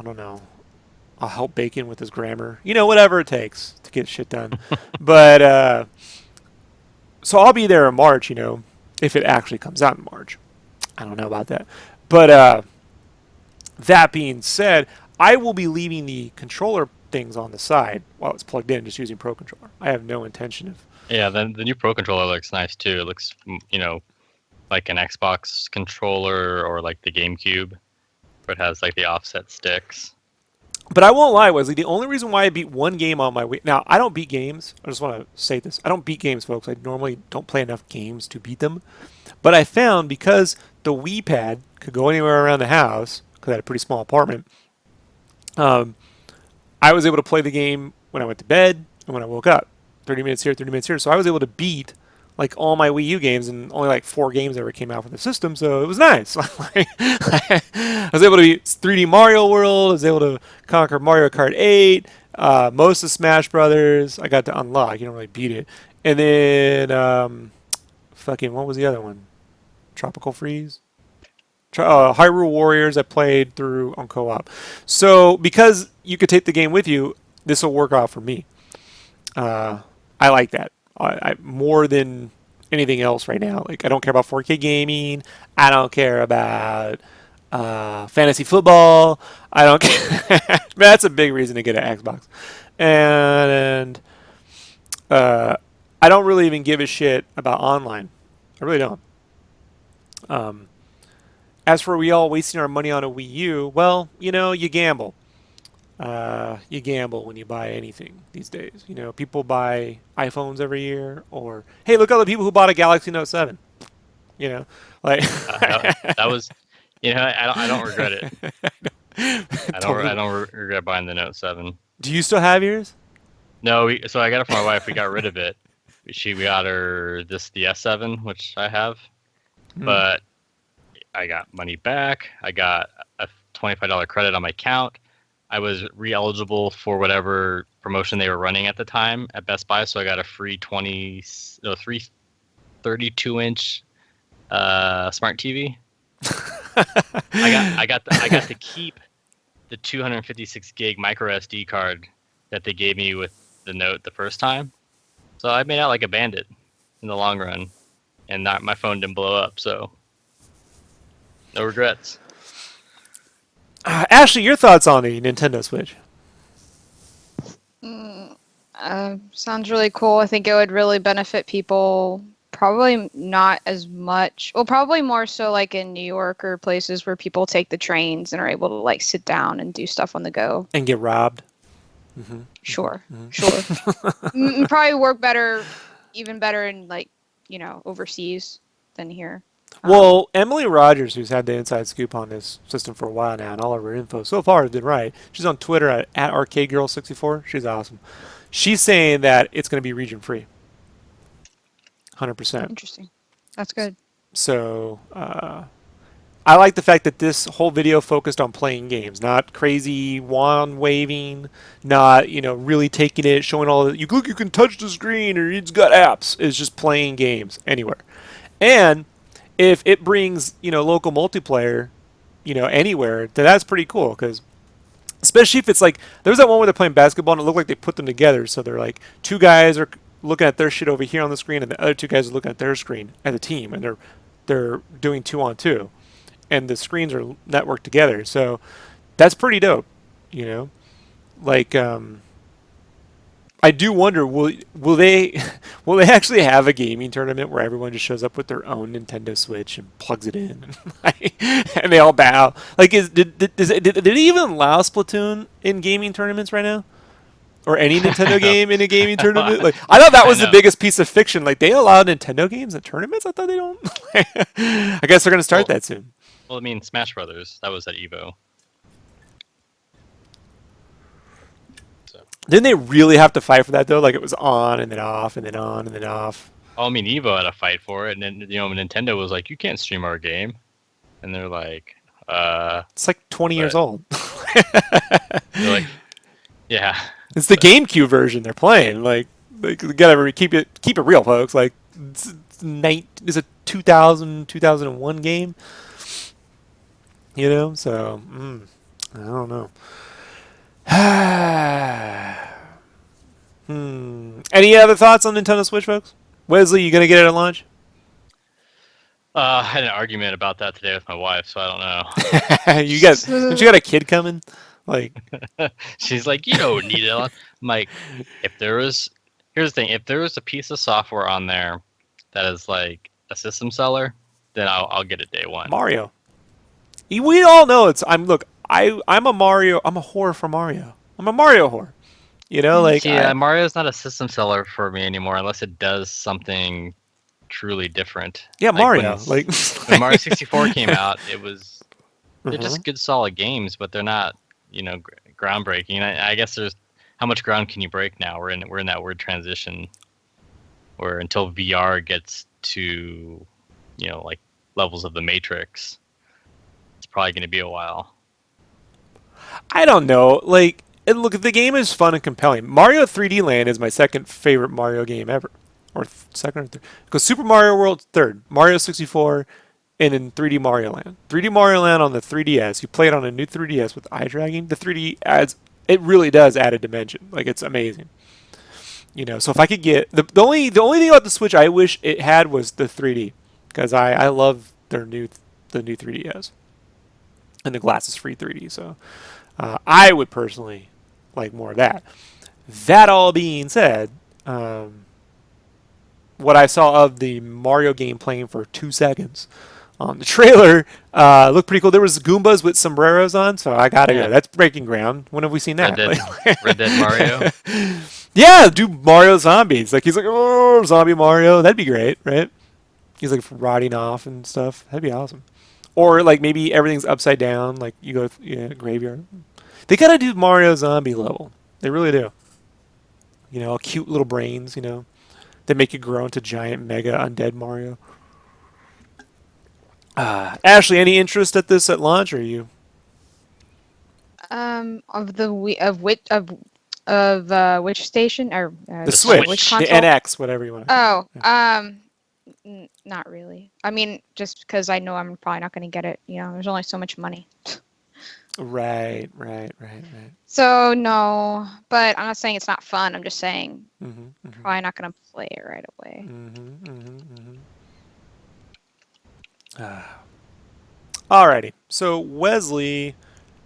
Speaker 1: don't know. I'll help Bacon with his grammar. Whatever it takes to get shit done. But so I'll be there in March. If it actually comes out in March. I don't know about that. But that being said, I will be leaving the controller things on the side while it's plugged in, just using Pro Controller. I have no intention of.
Speaker 2: Yeah, the new Pro Controller looks nice too. It looks, like an Xbox controller or like the GameCube, where it has like the offset sticks.
Speaker 1: But I won't lie, Wesley. The only reason why I beat one game on my Wii. Now, I don't beat games. I just want to say this. I don't beat games, folks. I normally don't play enough games to beat them. But I found because the Wii Pad could go anywhere around the house, because I had a pretty small apartment, I was able to play the game when I went to bed and when I woke up. 30 minutes here, 30 minutes here. So I was able to beat like all my Wii U games, and only like 4 games ever came out for the system, so it was nice. I was able to beat 3D Mario World. I was able to conquer Mario Kart 8, most of Smash Brothers. I got to unlock. You don't really beat it. And then fucking what was the other one? Tropical Freeze. Hyrule Warriors. I played through on co-op. So because you could take the game with you, this will work out for me. I like that. I more than anything else right now. Like I don't care about 4K gaming. I don't care about fantasy football. I don't care. That's a big reason to get an Xbox. And I don't really even give a shit about online. I really don't. As for we all wasting our money on a Wii U, well, you gamble. you gamble when you buy anything these days. You know, people buy iPhones every year, or hey, look at all the people who bought a Galaxy Note 7. You know, like
Speaker 2: That was, I don't regret it. I
Speaker 1: totally.
Speaker 2: don't regret buying the Note 7.
Speaker 1: Do you still have yours?
Speaker 2: No, so I got it for my wife. We got rid of it. We got her the S7, which I have, but I got money back. I got a $25 credit on my account. I was re-eligible for whatever promotion they were running at the time at Best Buy, so I got a free 32-inch smart TV. I got to keep the 256 gig micro SD card that they gave me with the Note the first time. So I made out like a bandit in the long run, and my phone didn't blow up. So no regrets.
Speaker 1: Ashley, your thoughts on the Nintendo Switch?
Speaker 3: Sounds really cool. I think it would really benefit people. Probably not as much. Well, probably more so like in New York or places where people take the trains and are able to like sit down and do stuff on the go.
Speaker 1: And get robbed?
Speaker 3: Sure. Probably work better, even better in like, overseas than here.
Speaker 1: Well, Emily Rogers, who's had the inside scoop on this system for a while now, and all of her info so far has been right. She's on Twitter at ArcadeGirl64. She's awesome. She's saying that it's going to be region free. 100%.
Speaker 3: Interesting. That's good.
Speaker 1: So I like the fact that this whole video focused on playing games, not crazy wand waving, not really taking it, showing all that you can touch the screen or it's got apps. It's just playing games anywhere. And if it brings local multiplayer, anywhere, then that's pretty cool. Because especially if it's like there was that one where they're playing basketball and it looked like they put them together, so they're like two guys are looking at their shit over here on the screen, and the other two guys are looking at their screen as a team, and they're doing 2-on-2, and the screens are networked together. So that's pretty dope, Like I do wonder, will they actually have a gaming tournament where everyone just shows up with their own Nintendo Switch and plugs it in, and they all bow? Like, did it even allow Splatoon in gaming tournaments right now? Or any Nintendo game in a gaming tournament? Like, I thought that was the biggest piece of fiction. Like, they allow Nintendo games in tournaments? I thought they don't. I guess they're going to start that soon.
Speaker 2: Well, I mean, Smash Brothers, that was at EVO. So.
Speaker 1: Didn't they really have to fight for that, though? Like, it was on and then off and then on and then off.
Speaker 2: Oh, I mean, EVO had a fight for it, and then, Nintendo was like, you can't stream our game. And they're like,
Speaker 1: It's like 20 years old.
Speaker 2: They're like, yeah.
Speaker 1: It's the GameCube version they're playing. Like you gotta keep it real, folks. Like it's a 2001 game. So I don't know. Any other thoughts on Nintendo Switch, folks? Wesley, you gonna get it at launch?
Speaker 2: I had an argument about that today with my wife, so I don't know.
Speaker 1: Don't you got a kid coming? Like,
Speaker 2: she's like, you don't need it. I'm like, here's the thing: if there was a piece of software on there that is like a system seller, then I'll get it day one.
Speaker 1: Mario. We all know I'm a Mario. I'm a whore for Mario. I'm a Mario whore.
Speaker 2: Mario's not a system seller for me anymore unless it does something truly different.
Speaker 1: Yeah,
Speaker 2: like
Speaker 1: Mario.
Speaker 2: When Mario 64 came out, they're just good, solid games, but they're not. Groundbreaking. I guess there's how much ground can you break now? We're in that weird transition where until VR gets to, like levels of the Matrix, it's probably going to be a while.
Speaker 1: I don't know. Like, look, the game is fun and compelling. Mario 3D Land is my second favorite Mario game ever, or second or third. Because Super Mario World third, Mario 64. And in 3D Mario Land. 3D Mario Land on the 3DS, you play it on a new 3DS with eye tracking. The 3D it really does add a dimension. Like, it's amazing. So if I could get the only thing about the Switch I wish it had was the 3D, because I love the new 3DS, and the glass is free 3D. So I would personally like more of that. That all being said, what I saw of the Mario game playing for 2 seconds The trailer looked pretty cool. There was Goombas with sombreros on, so I gotta go. That's breaking ground. When have we seen that?
Speaker 2: Red Dead Mario.
Speaker 1: Yeah, do Mario zombies. Like he's like, oh, zombie Mario. That'd be great, right? He's like rotting off and stuff. That'd be awesome. Or like maybe everything's upside down. Like you go graveyard. They gotta do Mario zombie level. They really do. Cute little brains. That make you grow into giant mega undead Mario. Ashley, any interest at this at launch, or are you?
Speaker 3: Which station or
Speaker 1: The Switch,
Speaker 3: which
Speaker 1: the
Speaker 3: console?
Speaker 1: NX, whatever you want.
Speaker 3: Oh, not really. I mean, just because I know I'm probably not going to get it. There's only so much money.
Speaker 1: Right.
Speaker 3: So no, but I'm not saying it's not fun. I'm just saying probably not going to play it right away.
Speaker 1: Alrighty. So Wesley,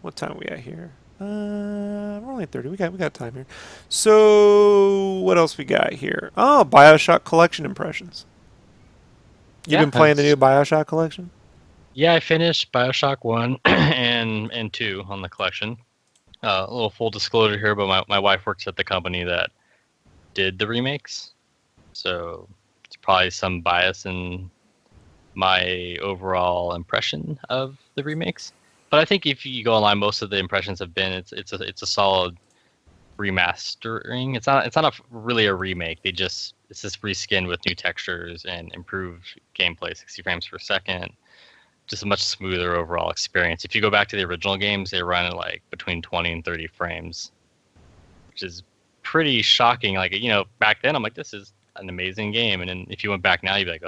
Speaker 1: what time are we at here? We're only at 30. We got time here. So what else we got here? Oh, BioShock collection impressions. You've been playing the new BioShock collection?
Speaker 2: Yeah, I finished BioShock 1 and 2 on the collection. A little full disclosure here, but my wife works at the company that did the remakes. So it's probably some bias in my overall impression of the remakes. But I think if you go online, most of the impressions have been it's a solid remastering. It's not really a remake. It's just reskin with new textures and improved gameplay, 60 frames per second. Just a much smoother overall experience. If you go back to the original games, they run at like between 20 and 30 frames, which is pretty shocking. Like back then I'm like, this is an amazing game, and then if you went back now, you'd be like,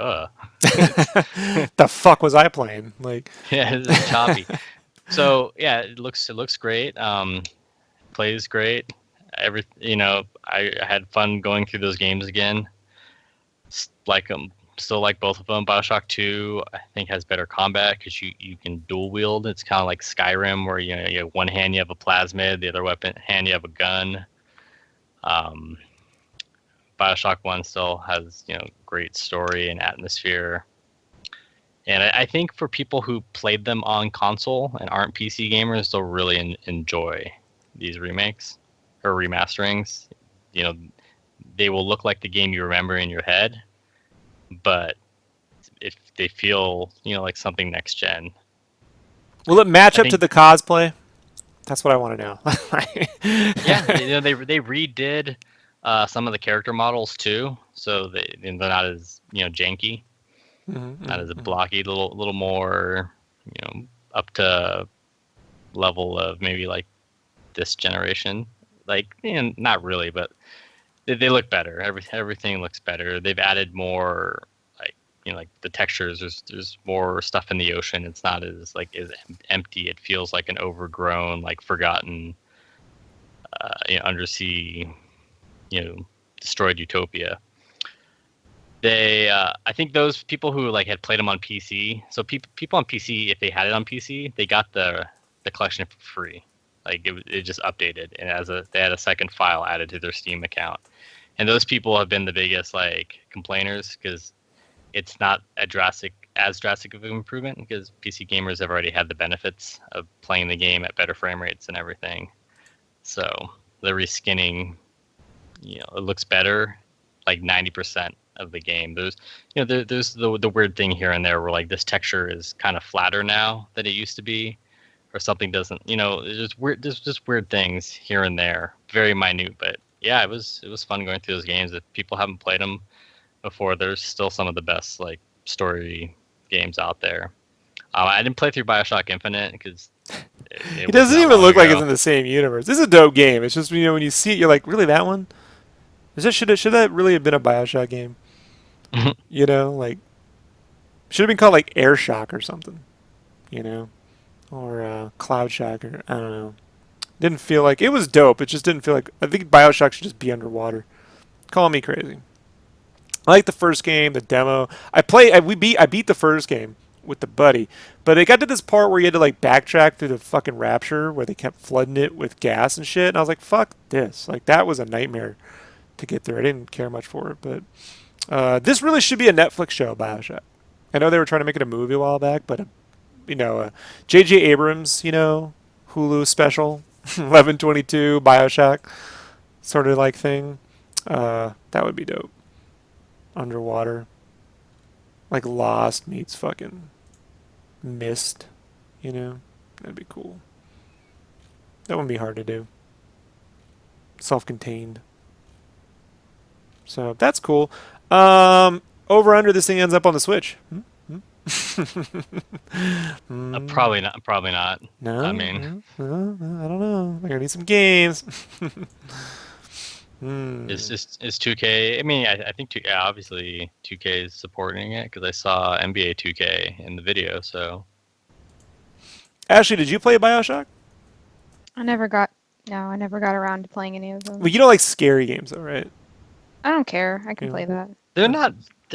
Speaker 1: the fuck was I playing? Like,
Speaker 2: yeah, it's choppy. So yeah, it looks great. Plays great. I had fun going through those games again. Still like both of them. BioShock 2, I think, has better combat because you can dual wield. It's kind of like Skyrim, where you have one hand you have a plasmid, the other hand you have a gun. BioShock 1 still has great story and atmosphere. And I think for people who played them on console and aren't PC gamers, they'll really enjoy these remakes or remasterings. They will look like the game you remember in your head, but if they feel like something next gen.
Speaker 1: Will it match up to the cosplay? That's what I want to know.
Speaker 2: Yeah, they redid some of the character models too, so they're not as janky. Not as blocky, little more, up to level of maybe like this generation. Like, not really, but they look better. Everything looks better. They've added more, like the textures. There's more stuff in the ocean. It's not as empty. It feels like an overgrown, like forgotten, undersea, destroyed utopia. I think those people who had played them on PC. So people on PC, if they had it on PC, they got the collection for free. Like it just updated, and they had a second file added to their Steam account. And those people have been the biggest complainers because it's not as drastic of an improvement because PC gamers have already had the benefits of playing the game at better frame rates and everything. So the reskinning, it looks better, like 90% of the game. There's the weird thing here and there where this texture is kind of flatter now than it used to be, or something doesn't. There's just weird things here and there, very minute. But yeah, it was fun going through those games. If people haven't played them before, there's still some of the best story games out there. I didn't play through BioShock Infinite because
Speaker 1: it doesn't even look like it's in the same universe. This is a dope game. It's just when you see it, you're like, really, that one? Should that really have been a BioShock game? Should have been called Airshock or something, or Cloud Shock, or I don't know. Didn't feel like it was dope. It just didn't feel like. I think BioShock should just be underwater. Call me crazy. I like the first game, the demo. I beat the first game with the buddy, but it got to this part where you had to backtrack through the fucking Rapture where they kept flooding it with gas and shit, and I was like, fuck this. That was a nightmare to get through. I didn't care much for it, but this really should be a Netflix show, BioShock. I know they were trying to make it a movie a while back, but J.J. Abrams, Hulu special, 11/22, Bioshock, sort of like thing. That would be dope. Underwater, like Lost meets fucking Mist, that'd be cool. That wouldn't be hard to do. Self-contained. So that's cool. Over under, this thing ends up on the Switch.
Speaker 2: Probably not. Probably not.
Speaker 1: No,
Speaker 2: I mean,
Speaker 1: no, I don't know. I'm gonna need some games.
Speaker 2: Is 2K? I mean, I think obviously 2K is supporting it because I saw NBA 2K in the video. So,
Speaker 1: Ashley, did you play Bioshock?
Speaker 3: I never got around to playing any of them.
Speaker 1: Well, you don't like scary games, though, right?
Speaker 3: I don't care. I can
Speaker 1: Yeah.
Speaker 3: play that.
Speaker 2: they're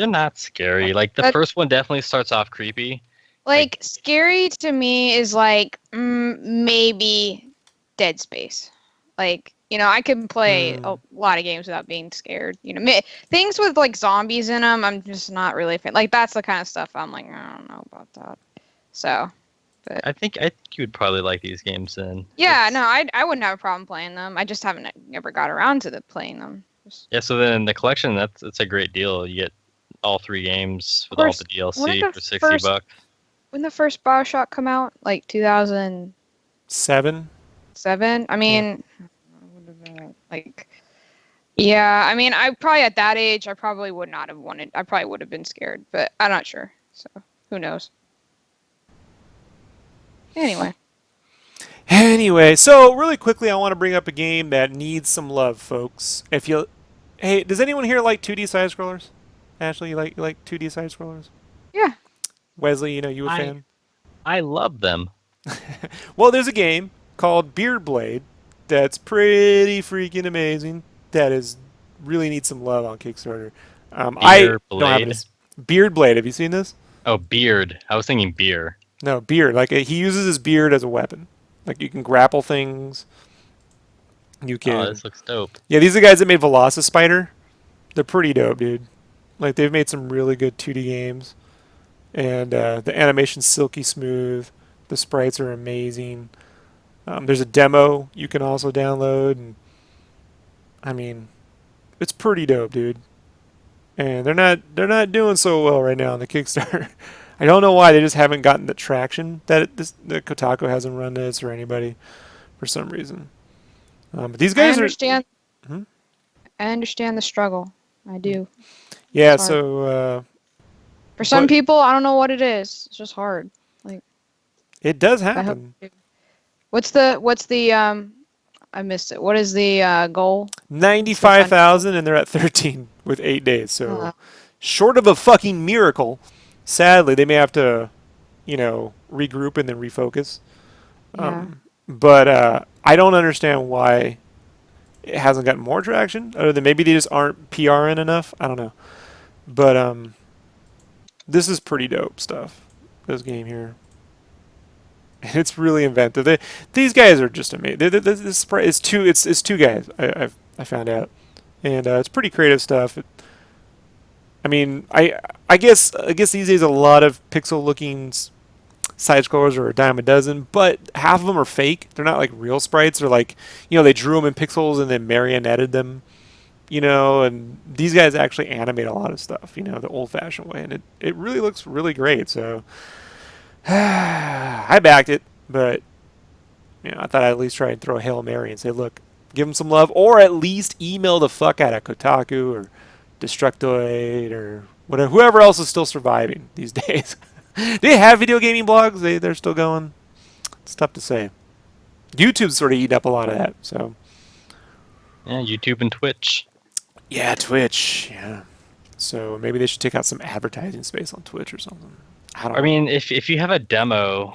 Speaker 2: not scary. Like the
Speaker 3: But-
Speaker 2: first one definitely starts off creepy.
Speaker 3: Like scary to me is like maybe Dead Space. Like, I can play a lot of games without being scared. Things with like zombies in them, I'm just not really fan. Like that's the kind of stuff I'm like, I don't know about that. So, but
Speaker 2: I think you would probably like these games then.
Speaker 3: yeah, no, I wouldn't have a problem playing them. I just haven't never got around to playing them.
Speaker 2: Yeah, so then the collection, that's a great deal. You get all 3 games with
Speaker 3: Of
Speaker 2: all
Speaker 3: course,
Speaker 2: the DLC
Speaker 3: one of
Speaker 2: for
Speaker 3: the
Speaker 2: 60
Speaker 3: first-
Speaker 2: bucks.
Speaker 3: When the first Bioshock come out, like 2007,
Speaker 1: 7.
Speaker 3: I mean, like, yeah, I mean, I probably at that age, I probably would not have wanted. I probably would have been scared, but I'm not sure. So who knows?
Speaker 1: Anyway, so really quickly, I want to bring up a game that needs some love, folks. Hey, does anyone here like 2D side scrollers? Ashley, you like 2D side scrollers?
Speaker 3: Yeah.
Speaker 1: Wesley, you a fan?
Speaker 2: I love them.
Speaker 1: Well, there's a game called Beard Blade that's pretty freaking amazing. That really needs some love on Kickstarter. I don't have
Speaker 2: Blade?
Speaker 1: this. Beard Blade. Have you seen this?
Speaker 2: Oh, beard. I was thinking beer.
Speaker 1: No, beard. Like he uses his beard as a weapon. Like you can grapple things. You can.
Speaker 2: Oh, this looks dope.
Speaker 1: Yeah, these are the guys that made Velocispider. They're pretty dope, dude. Like they've made some really good 2D games, and the animation's silky smooth. The sprites are amazing. There's a demo you can also download, and I mean, it's pretty dope, dude. And they're not doing so well right now on the Kickstarter. I don't know why. They just haven't gotten the traction that Kotaku hasn't run this or anybody for some reason. But these guys
Speaker 3: I
Speaker 1: Hmm?
Speaker 3: understand the struggle. I do.
Speaker 1: Yeah,
Speaker 3: It's hard.
Speaker 1: so
Speaker 3: For some
Speaker 1: But-
Speaker 3: people, I don't know what it is. It's just hard.
Speaker 1: it does
Speaker 3: I hope.
Speaker 1: happen.
Speaker 3: What's the I missed it. What is the goal?
Speaker 1: 95,000, and they're at 13 with 8 days. So
Speaker 3: Uh.
Speaker 1: short of a fucking miracle, sadly, they may have to, regroup and then refocus.
Speaker 3: Yeah.
Speaker 1: But I don't understand why it hasn't gotten more traction, other than maybe they just aren't PRing enough. I don't know. But this is pretty dope stuff. This game here. It's really inventive. These guys are just amazing. It's two guys. I found out, and it's pretty creative stuff. I mean, I guess these days a lot of pixel-looking side scrollers are a dime a dozen, but half of them are fake. They're not like real sprites. They're like, they drew them in pixels and then marionetted them, and these guys actually animate a lot of stuff, the old-fashioned way, and it really looks really great. So I backed it, but I thought I'd at least try and throw a Hail Mary and say, look, give them some love, or at least email the fuck out of Kotaku or Destructoid or whatever, whoever else is still surviving these days. They have video gaming blogs. They're still going. It's tough to say. YouTube's sort of eating up a lot of that. So
Speaker 2: Yeah, YouTube and Twitch.
Speaker 1: yeah, Twitch. Yeah. So maybe they should take out some advertising space on Twitch or something. I don't know.
Speaker 2: I mean, if you have a demo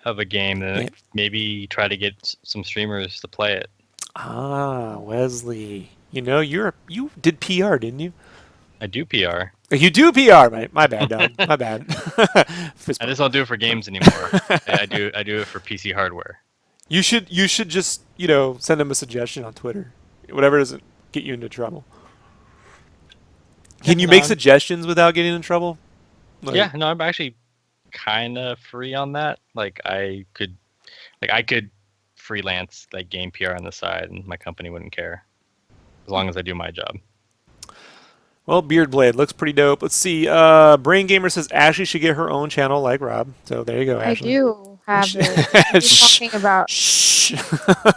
Speaker 2: of a game, then
Speaker 1: Yeah.
Speaker 2: maybe try to get some streamers to play it.
Speaker 1: Wesley. You did PR, didn't you?
Speaker 2: I do PR.
Speaker 1: You do PR, mate. My bad, dog. My bad. Fist
Speaker 2: I
Speaker 1: bump.
Speaker 2: just don't do it for games anymore. I do it for PC hardware.
Speaker 1: You should just send them a suggestion on Twitter, whatever doesn't get you into trouble. Can you make suggestions without getting in trouble? Like,
Speaker 2: Yeah, no, I'm actually kind of free on that. Like I could freelance like game PR on the side, and my company wouldn't care as long as I do my job.
Speaker 1: Well, Beardblade looks pretty dope. Let's see. Brain Gamer says Ashley should get her own channel like Rob. So there you go,
Speaker 3: I
Speaker 1: Ashley.
Speaker 3: do have it. What are you
Speaker 1: Shh.
Speaker 3: talking about?
Speaker 1: Shh.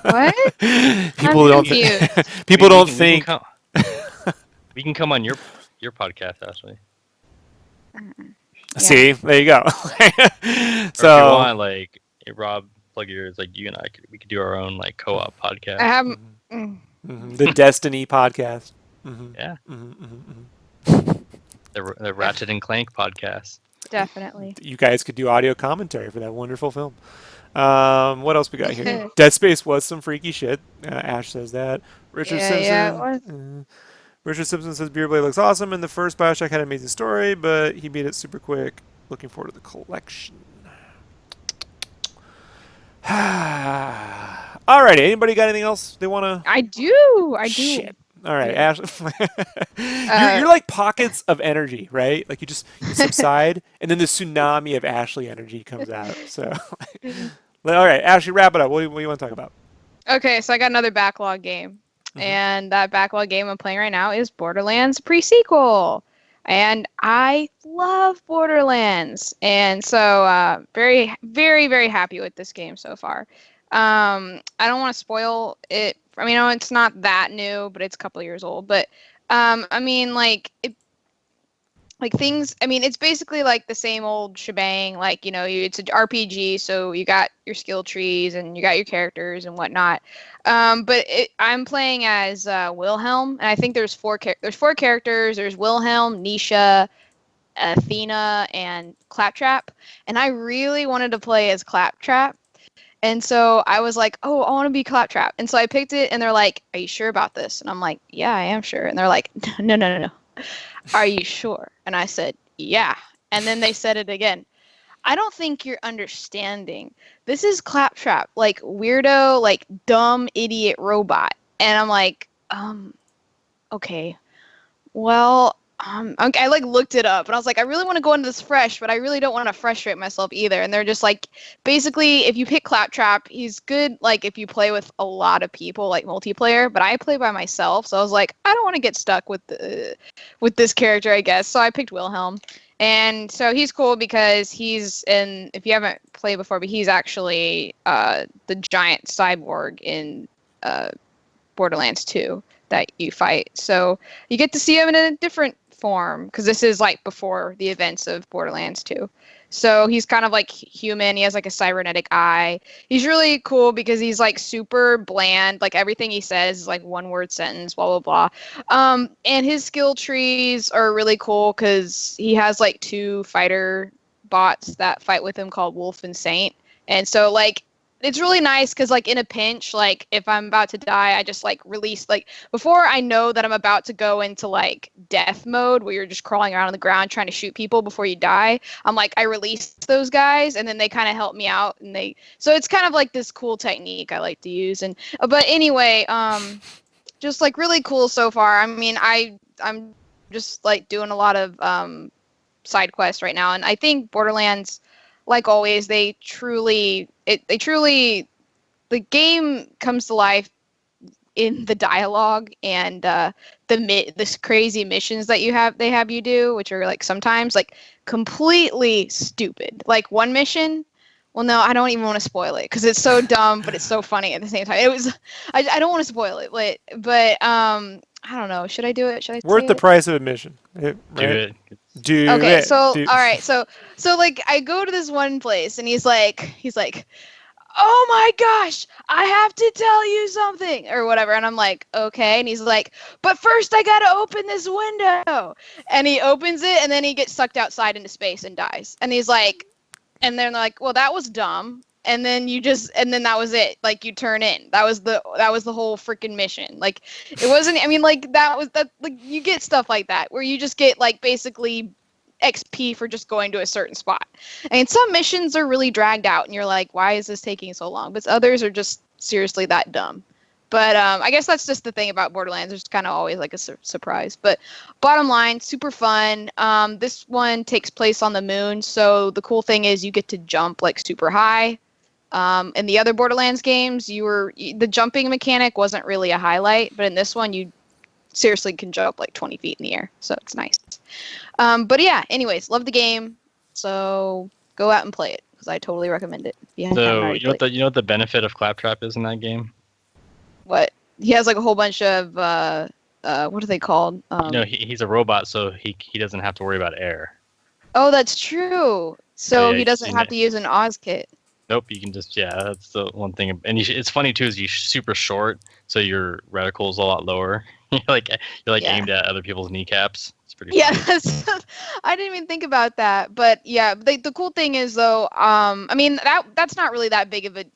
Speaker 3: What?
Speaker 1: People
Speaker 3: I'm
Speaker 1: don't
Speaker 3: confused.
Speaker 1: people don't think.
Speaker 2: We can come on your podcast, Ashley.
Speaker 1: See, there you go.
Speaker 2: Or if you
Speaker 1: So
Speaker 2: want, like, hey, Rob, plug yours. Like you and we could do our own like co-op podcast.
Speaker 3: I haven't.
Speaker 1: the Destiny podcast.
Speaker 2: Yeah,
Speaker 1: Mm-hmm.
Speaker 2: the Ratchet and Clank podcast.
Speaker 3: Definitely.
Speaker 1: You guys could do audio commentary for that wonderful film. What else we got here? Dead Space was some freaky shit. Ash says that. Richard Simpson.
Speaker 3: Yeah, it was.
Speaker 1: Richard Simpson says Beardblade looks awesome, and the first Bioshock had an amazing story, but he beat it super quick. Looking forward to the collection. Alrighty, anybody got anything else they want to?
Speaker 3: I do.
Speaker 1: Shit. All right,
Speaker 3: Yeah.
Speaker 1: Ashley. You're like pockets of energy, right? Like you subside, and then the tsunami of Ashley energy comes out. So, all right, Ashley, wrap it up. What do you want to talk about?
Speaker 3: Okay, so I got another backlog game. And that backlog game I'm playing right now is Borderlands pre-sequel. And I love Borderlands. And so very, very, very happy with this game so far. I don't want to spoil it. I mean, it's not that new, but it's a couple of years old. But I mean, like things, I mean, it's basically like the same old shebang. Like, it's an RPG, so you got your skill trees and you got your characters and whatnot. But I'm playing as Wilhelm, and I think there's four characters. There's Wilhelm, Nisha, Athena, and Claptrap. And I really wanted to play as Claptrap. And so I was like, oh, I want to be Claptrap. And so I picked it, and they're like, are you sure about this? And I'm like, yeah, I am sure. And they're like, no. Are you sure? And I said, yeah. And then they said it again. I don't think you're understanding. This is Claptrap, like weirdo, like dumb idiot robot. And I'm like, okay. Well, okay, I like looked it up and I was like, I really want to go into this fresh, but I really don't want to frustrate myself either. And they're just like, basically, if you pick Claptrap, he's good like if you play with a lot of people, like multiplayer, but I play by myself. So I was like, I don't want to get stuck with this character, I guess. So I picked Wilhelm. And so he's cool because he's if you haven't played before, but he's actually the giant cyborg in Borderlands 2 that you fight. So you get to see him in a different form because this is like before the events of Borderlands 2. So he's kind of like human. He has like a cybernetic eye. He's really cool because he's like super bland. Like everything he says is like one word sentence, blah, blah, blah. And his skill trees are really cool because he has like two fighter bots that fight with him called Wolf and Saint. And so like, it's really nice because like in a pinch, like if I'm about to die, I just like release, like before I know that I'm about to go into like death mode where you're just crawling around on the ground trying to shoot people before you die. I'm like, I release those guys and then they kind of help me out, and so it's kind of like this cool technique I like to use. And but anyway, just like really cool so far. I mean, I'm just like doing a lot of side quests right now, and I think Borderlands, like always, the game comes to life in the dialogue and this crazy missions that they have you do, which are like sometimes like completely stupid. Like one mission, well, no, I don't even want to spoil it because it's so dumb, but it's so funny at the same time. I don't want to spoil it, but I don't know. Should I do it? Should I?
Speaker 1: Worth the price of admission. Right? Do
Speaker 3: okay,
Speaker 1: it.
Speaker 3: all right, so like I go to this one place and he's like, oh my gosh, I have to tell you something or whatever, and I'm like, okay, and he's like, but first I gotta open this window, and he opens it and then he gets sucked outside into space and dies, and he's like, and they're like, well, that was dumb. And then that was it. Like you turn in. That was the whole freaking mission. Like it wasn't. I mean, like like you get stuff like that where you just get like basically XP for just going to a certain spot. And some missions are really dragged out, and you're like, why is this taking so long? But others are just seriously that dumb. But I guess that's just the thing about Borderlands. There's kind of always like a surprise. But bottom line, super fun. This one takes place on the moon, so the cool thing is you get to jump like super high. In the other Borderlands games, the jumping mechanic wasn't really a highlight, but in this one, you seriously can jump like 20 feet in the air, so it's nice. But yeah, anyways, love the game, so go out and play it because I totally recommend it.
Speaker 2: So you know what the benefit of Claptrap is in that game?
Speaker 3: What? He has like a whole bunch of what are they called?
Speaker 2: He's a robot, so he doesn't have to worry about air.
Speaker 3: Oh, that's true. So
Speaker 2: yeah,
Speaker 3: he doesn't have to use an Oz kit.
Speaker 2: Nope, you can just that's the one thing. And it's funny too is you're super short, so your reticle is a lot lower. you're like aimed at other people's kneecaps. It's pretty.
Speaker 3: Yeah,
Speaker 2: funny.
Speaker 3: I didn't even think about that. But yeah, the cool thing is though, I mean that's not really that big of a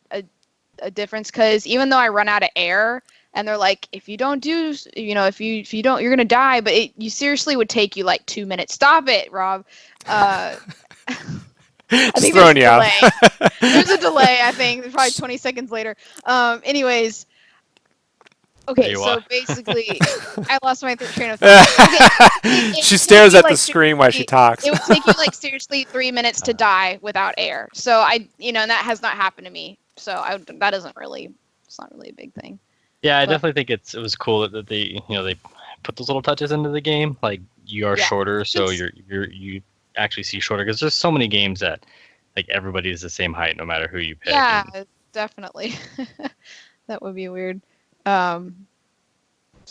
Speaker 3: difference because even though I run out of air and they're like, if you don't do, if you don't, you're gonna die. But you seriously would take you like 2 minutes. Stop it, Rob. I think there's a delay. There's a delay, I think. There's probably 20 seconds later. Anyways. Okay, so basically, I lost my train of thought. Okay,
Speaker 1: she stares at the screen while she talks.
Speaker 3: It would take you like seriously 3 minutes to die without air. So and that has not happened to me. So that isn't really, it's not really a big thing.
Speaker 2: Yeah, I definitely think it was cool that they put those little touches into the game. Like you are shorter, so you actually see shorter because there's so many games that like everybody is the same height no matter who you pick.
Speaker 3: Yeah, definitely. That would be weird. So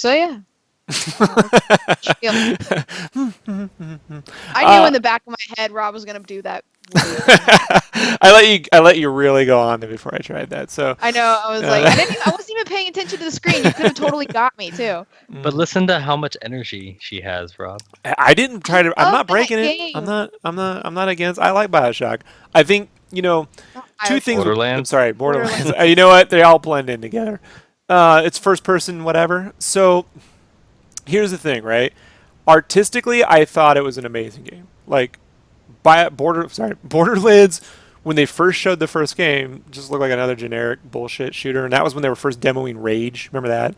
Speaker 3: yeah. I knew in the back of my head Rob was gonna do that.
Speaker 1: I let you really go on there before I tried that. So
Speaker 3: I know I was like I wasn't even paying attention to the screen. You could have totally got me too.
Speaker 2: But listen to how much energy she has, Rob.
Speaker 1: I didn't try to. I'm not breaking it. I'm not against. I like BioShock. I think two things.
Speaker 2: Borderlands.
Speaker 1: I'm sorry, Borderlands. You know what? They all blend in together. It's first person, whatever. So here's the thing, right? Artistically, I thought it was an amazing game. Like. Borderlands, when they first showed the first game, just looked like another generic bullshit shooter, and that was when they were first demoing Rage. Remember that?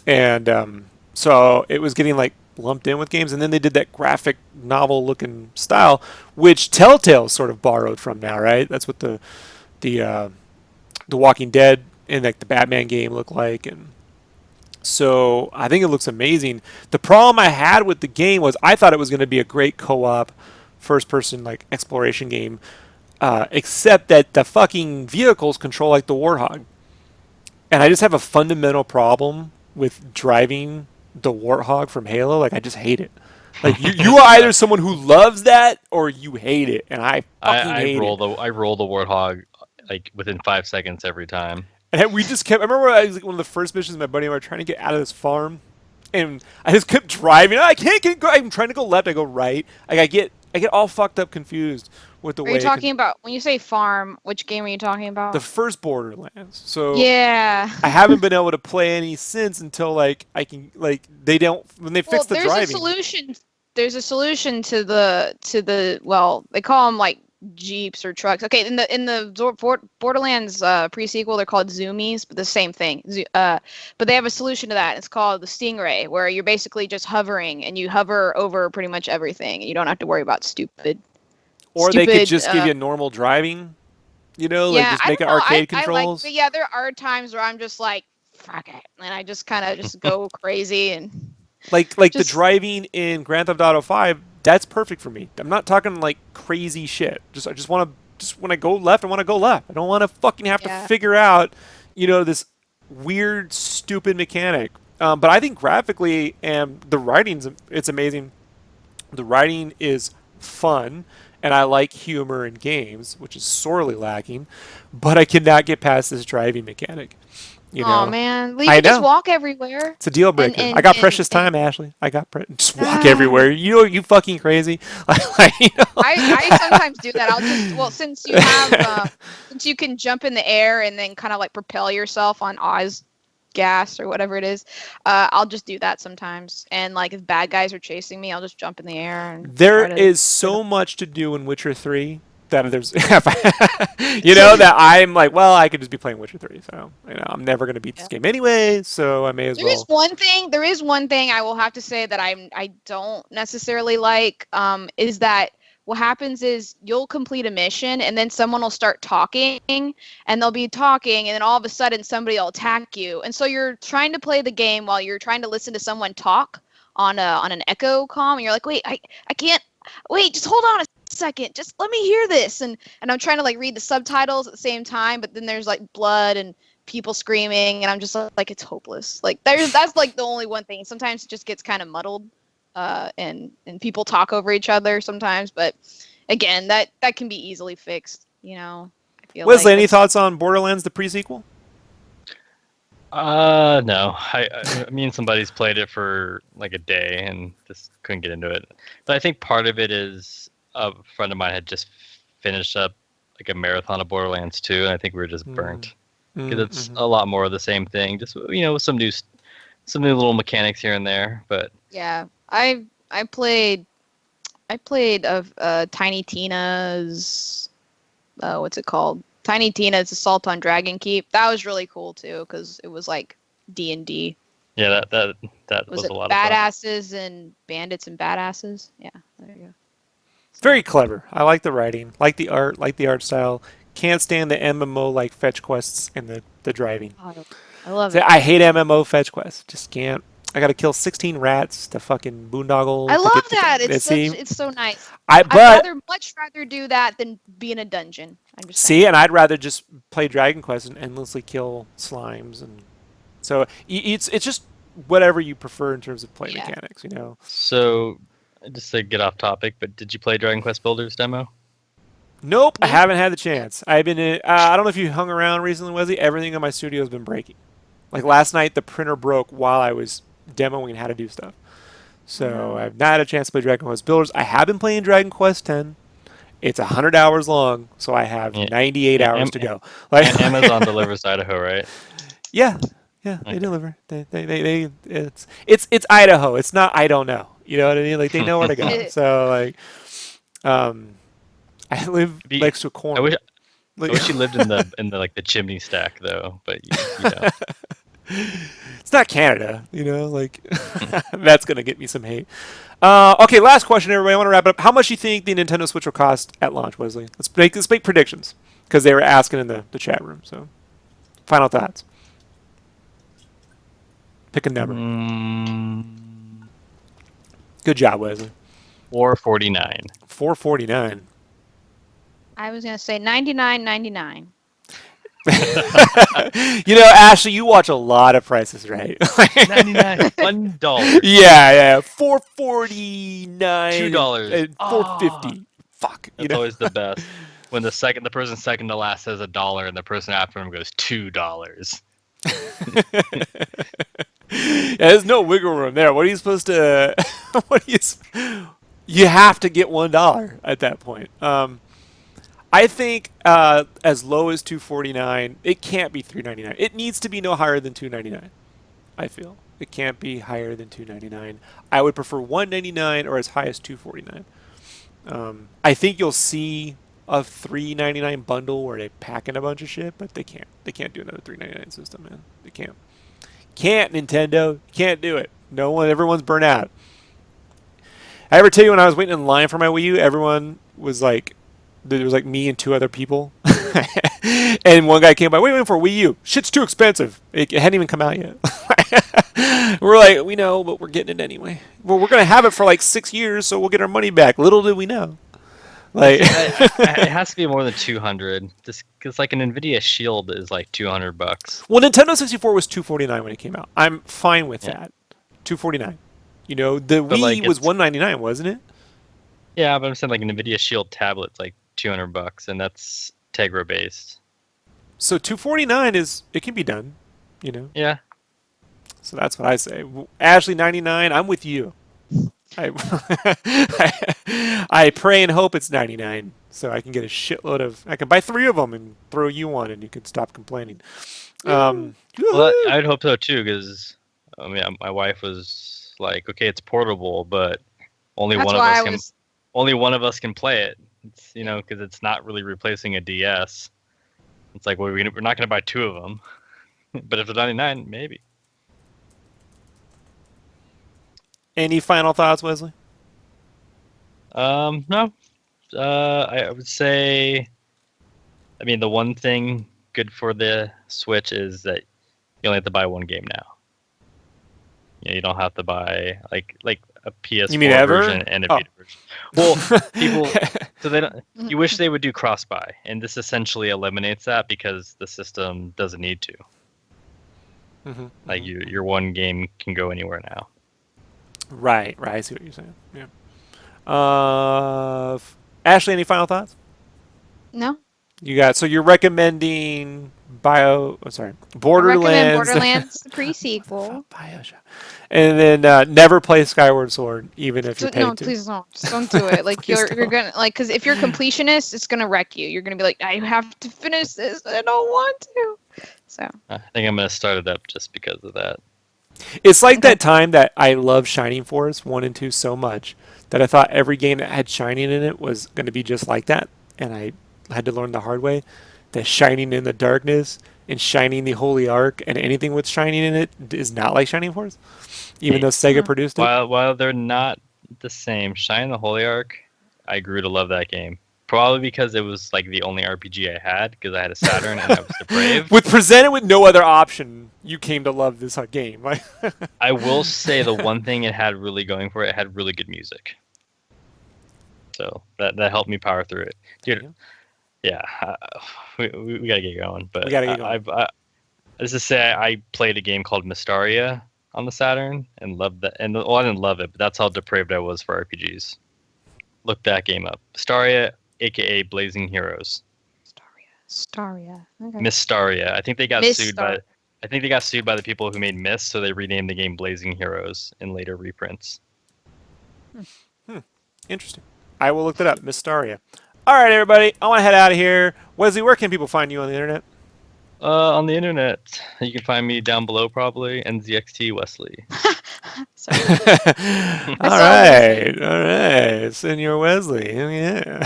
Speaker 1: And so it was getting like lumped in with games, and then they did that graphic novel-looking style, which Telltale sort of borrowed from now, right? That's what the Walking Dead and like the Batman game look like, and so I think it looks amazing. The problem I had with the game was I thought it was going to be a great co-op first-person like exploration game, except that the fucking vehicles control like the Warthog, and I just have a fundamental problem with driving the Warthog from Halo. Like I just hate it. Like you are either someone who loves that or you hate it, and I hate it.
Speaker 2: I roll the Warthog like within 5 seconds every time.
Speaker 1: And we just kept. I remember I was like one of the first missions my buddy and I were trying to get out of this farm, and I just kept driving. I can't go. I'm trying to go left. I go right. Like I get all fucked up, confused with the way.
Speaker 3: Are you talking about when you say farm? Which game are you talking about?
Speaker 1: The first Borderlands. So
Speaker 3: yeah,
Speaker 1: I haven't been able to play any since until like I can like they don't when they fix the driving.
Speaker 3: There's a solution. There's a solution to the well, they call them like Jeeps or trucks. Okay, in the Borderlands pre-sequel, they're called Zoomies, but the same thing. But they have a solution to that. It's called the Stingray, where you're basically just hovering, and you hover over pretty much everything, and you don't have to worry about stupid.
Speaker 1: Or they could just give you normal driving, like just make it arcade controls.
Speaker 3: But yeah, there are times where I'm just like, fuck it, and I just kind of just go crazy and.
Speaker 1: Like the driving in Grand Theft Auto 5. That's perfect for me. I'm not talking like crazy shit. I just want to when I go left, I want to go left. I don't want to fucking have to figure out, this weird, stupid mechanic. But I think graphically and the writing's it's amazing. The writing is fun, and I like humor in games, which is sorely lacking. But I cannot get past this driving mechanic.
Speaker 3: Oh man, you can just walk everywhere.
Speaker 1: It's a deal breaker. I got precious time, Ashley. I got just walk everywhere. You fucking crazy.
Speaker 3: I sometimes do that. Since you have, since you can jump in the air and then kind of like propel yourself on Oz gas or whatever it is, I'll just do that sometimes. And like if bad guys are chasing me, I'll just jump in the air. And
Speaker 1: there is so much to do in Witcher 3 that there's, that I'm like, well, I could just be playing Witcher 3, so I'm never gonna beat this game anyway, so I may as well.
Speaker 3: There is one thing I will have to say that I don't necessarily like, is that what happens is you'll complete a mission and then someone will start talking and they'll be talking and then all of a sudden somebody will attack you, and so you're trying to play the game while you're trying to listen to someone talk on an echo comm, and you're like, wait, I can't. Wait, just hold on a second. Just let me hear this. And I'm trying to like read the subtitles at the same time, but then there's like blood and people screaming, and I'm just like, it's hopeless. Like that's like the only one thing. Sometimes it just gets kind of muddled, and people talk over each other sometimes. But again, that can be easily fixed. I feel
Speaker 1: Wesley,
Speaker 3: like
Speaker 1: any thoughts on Borderlands, the pre-sequel?
Speaker 2: No. Me and somebody's played it for like a day and just couldn't get into it. But I think part of it is a friend of mine had just finished up like a marathon of Borderlands 2, and I think we were just burnt because it's a lot more of the same thing. Just with some new little mechanics here and there. But
Speaker 3: yeah, I played Tiny Tina's what's it called? Tiny Tina's Assault on Dragon Keep. That was really cool too, because it was like D&D.
Speaker 2: Yeah, that was a lot of fun.
Speaker 3: Badasses and bandits and badasses. Yeah, there you go.
Speaker 1: Very clever. I like the writing, like the art style. Can't stand the MMO like fetch quests and the driving.
Speaker 3: Oh, I love it.
Speaker 1: I hate MMO fetch quests. Just can't. I gotta kill 16 rats to fucking boondoggle.
Speaker 3: I love that. It's so nice. I'd much rather do that than be in a dungeon. I'm just saying.
Speaker 1: And I'd rather just play Dragon Quest and endlessly kill slimes, and so it's just whatever you prefer in terms of play mechanics,
Speaker 2: So, just to get off topic, but did you play Dragon Quest Builders demo?
Speaker 1: Nope, I haven't had the chance. I've been I don't know if you hung around recently, Wesley. Everything in my studio has been breaking. Like last night, the printer broke while I was demoing how to do stuff. So I've not had a chance to play Dragon Quest Builders. I have been playing Dragon Quest X. It's 100 hours long, so I have 98 hours to go.
Speaker 2: And Amazon delivers Idaho, right?
Speaker 1: Yeah, they deliver. It's Idaho. It's not I don't know. You know what I mean? Like they know where to go. So like, I live next to a corner.
Speaker 2: I wish you lived in the like the chimney stack though, but you know.
Speaker 1: It's not Canada, like that's gonna get me some hate. Okay, last question, everybody. I want to wrap it up. How much do you think the Nintendo Switch will cost at launch, Wesley? Let's make predictions, because they were asking in the chat room. So, final thoughts. Pick a number. Good job, Wesley.
Speaker 2: $449.
Speaker 1: $449.
Speaker 3: I was gonna say $99.99.
Speaker 1: Ashley, you watch a lot of prices, right?
Speaker 2: 99, $1.
Speaker 1: Yeah, $4.49,
Speaker 2: $2,
Speaker 1: and $4.50. Fuck,
Speaker 2: that's always the best. When the person second to last says $1, and the person after him goes $2.
Speaker 1: There's no wiggle room there. What are you supposed to? You have to get $1 at that point. I think as low as $249, it can't be $399. It needs to be no higher than $299. I feel it can't be higher than $299. I would prefer $199 or as high as $249. I think you'll see a $399 bundle where they pack in a bunch of shit, but they can't. They can't do another $399 system, man. They can't. Can't, Nintendo. Can't do it. No one. Everyone's burnt out. I ever tell you when I was waiting in line for my Wii U, everyone was like. There was like me and two other people, and one guy came by. Waiting for a Wii U. Shit's too expensive. It hadn't even come out yet. We're like, we know, but we're getting it anyway. Well, we're gonna have it for like 6 years, so we'll get our money back. Little did we know. Like,
Speaker 2: it has to be more than 200. Just because like an Nvidia Shield is like $200.
Speaker 1: Well, Nintendo 64 was $249 when it came out. I'm fine with that. $249. The Wii was $199, wasn't it?
Speaker 2: Yeah, but I'm saying like an Nvidia Shield tablet's like $200, and that's Tegra based.
Speaker 1: So $249 it can be done,
Speaker 2: Yeah.
Speaker 1: So that's what I say. Ashley, $99. I'm with you. I pray and hope it's $99, so I can get a shitload of. I can buy 3 of them and throw you one, and you can stop complaining.
Speaker 2: Well, I'd hope so too, because my wife was like, "Okay, it's portable, but only one of us can play it." It's because it's not really replacing a DS. It's like, well, we're not going to buy 2 of them, but if they're 99, maybe.
Speaker 1: Any final thoughts, Wesley?
Speaker 2: No. I would say, I mean, the one thing good for the Switch is that you only have to buy 1 game now. You don't have to buy like a PS4
Speaker 1: You mean ever?
Speaker 2: version and a
Speaker 1: Oh.
Speaker 2: Vita version. Well, people, so they don't. You wish they would do cross-buy, and this essentially eliminates that because the system doesn't need to.
Speaker 1: Mm-hmm.
Speaker 2: Like your 1 game can go anywhere now.
Speaker 1: Right. I see what you're saying. Yeah. Ashley, any final thoughts?
Speaker 3: No.
Speaker 1: So you're recommending Borderlands.
Speaker 3: I recommend Borderlands the pre-sequel.
Speaker 1: BioShock. And then never play Skyward Sword, even if you're paid
Speaker 3: No,
Speaker 1: to.
Speaker 3: please don't. Just don't do it. Like you're gonna because if you're completionist, it's gonna wreck you. You're gonna be like, I have to finish this. I don't want to. So
Speaker 2: I think I'm gonna start it up just because of that.
Speaker 1: It's like that time that I love Shining Force 1 and 2 so much that I thought every game that had Shining in it was going to be just like that. And I had to learn the hard way that Shining in the Darkness and Shining the Holy Ark and anything with Shining in it is not like Shining Force, even though Sega produced it.
Speaker 2: While they're not the same, Shine the Holy Ark, I grew to love that game. Probably because it was like the only RPG I had because I had a Saturn and I was depraved.
Speaker 1: Presented with no other option, you came to love this game.
Speaker 2: I will say the one thing it had really going for it had really good music. So that helped me power through it. Dude, yeah, we got to get going. But
Speaker 1: we got to get going.
Speaker 2: Let's just say I played a game called Mystaria on the Saturn and loved that. And I didn't love it, but that's how depraved I was for RPGs. Look that game up. Mystaria, aka Blazing Heroes.
Speaker 3: Staria. Okay.
Speaker 2: Mystaria. I think they got sued by the people who made Myst, so they renamed the game Blazing Heroes in later reprints.
Speaker 1: Interesting. I will look that up. Mystaria. All right, everybody. I want to head out of here. Wesley, where can people find you on the internet?
Speaker 2: On the internet, you can find me down below probably, NZXT Wesley.
Speaker 3: Sorry.
Speaker 1: All right, Senor Wesley. Yeah.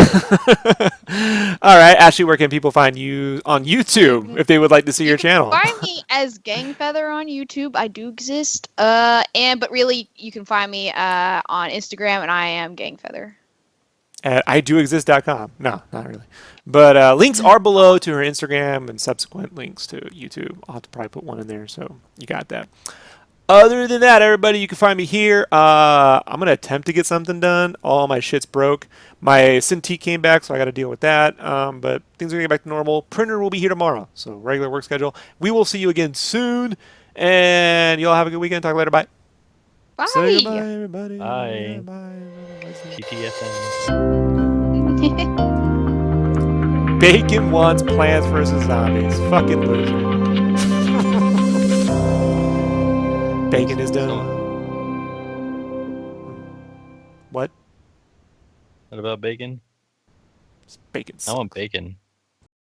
Speaker 1: All right, Ashley, where can people find you on YouTube if they would like to see your channel?
Speaker 3: Find me as Gangfeather on YouTube. I do exist. But really, you can find me on Instagram, and I am Gangfeather.
Speaker 1: At idoexist.com. No, not really. But links are below to her Instagram and subsequent links to YouTube. I'll have to probably put one in there, so you got that. Other than that, everybody, you can find me here. I'm going to attempt to get something done. All my shit's broke. My Cintiq came back, so I got to deal with that. But things are going to get back to normal. Printer will be here tomorrow, so regular work schedule. We will see you again soon, and you all have a good weekend. Talk later. Bye.
Speaker 3: Bye.
Speaker 1: Say goodbye, everybody.
Speaker 2: Bye.
Speaker 1: Bye.
Speaker 2: TTFN.
Speaker 1: Bacon wants Plants vs. Zombies. Fucking loser. Bacon is done. What?
Speaker 2: What about bacon?
Speaker 1: Bacon.
Speaker 2: I want bacon.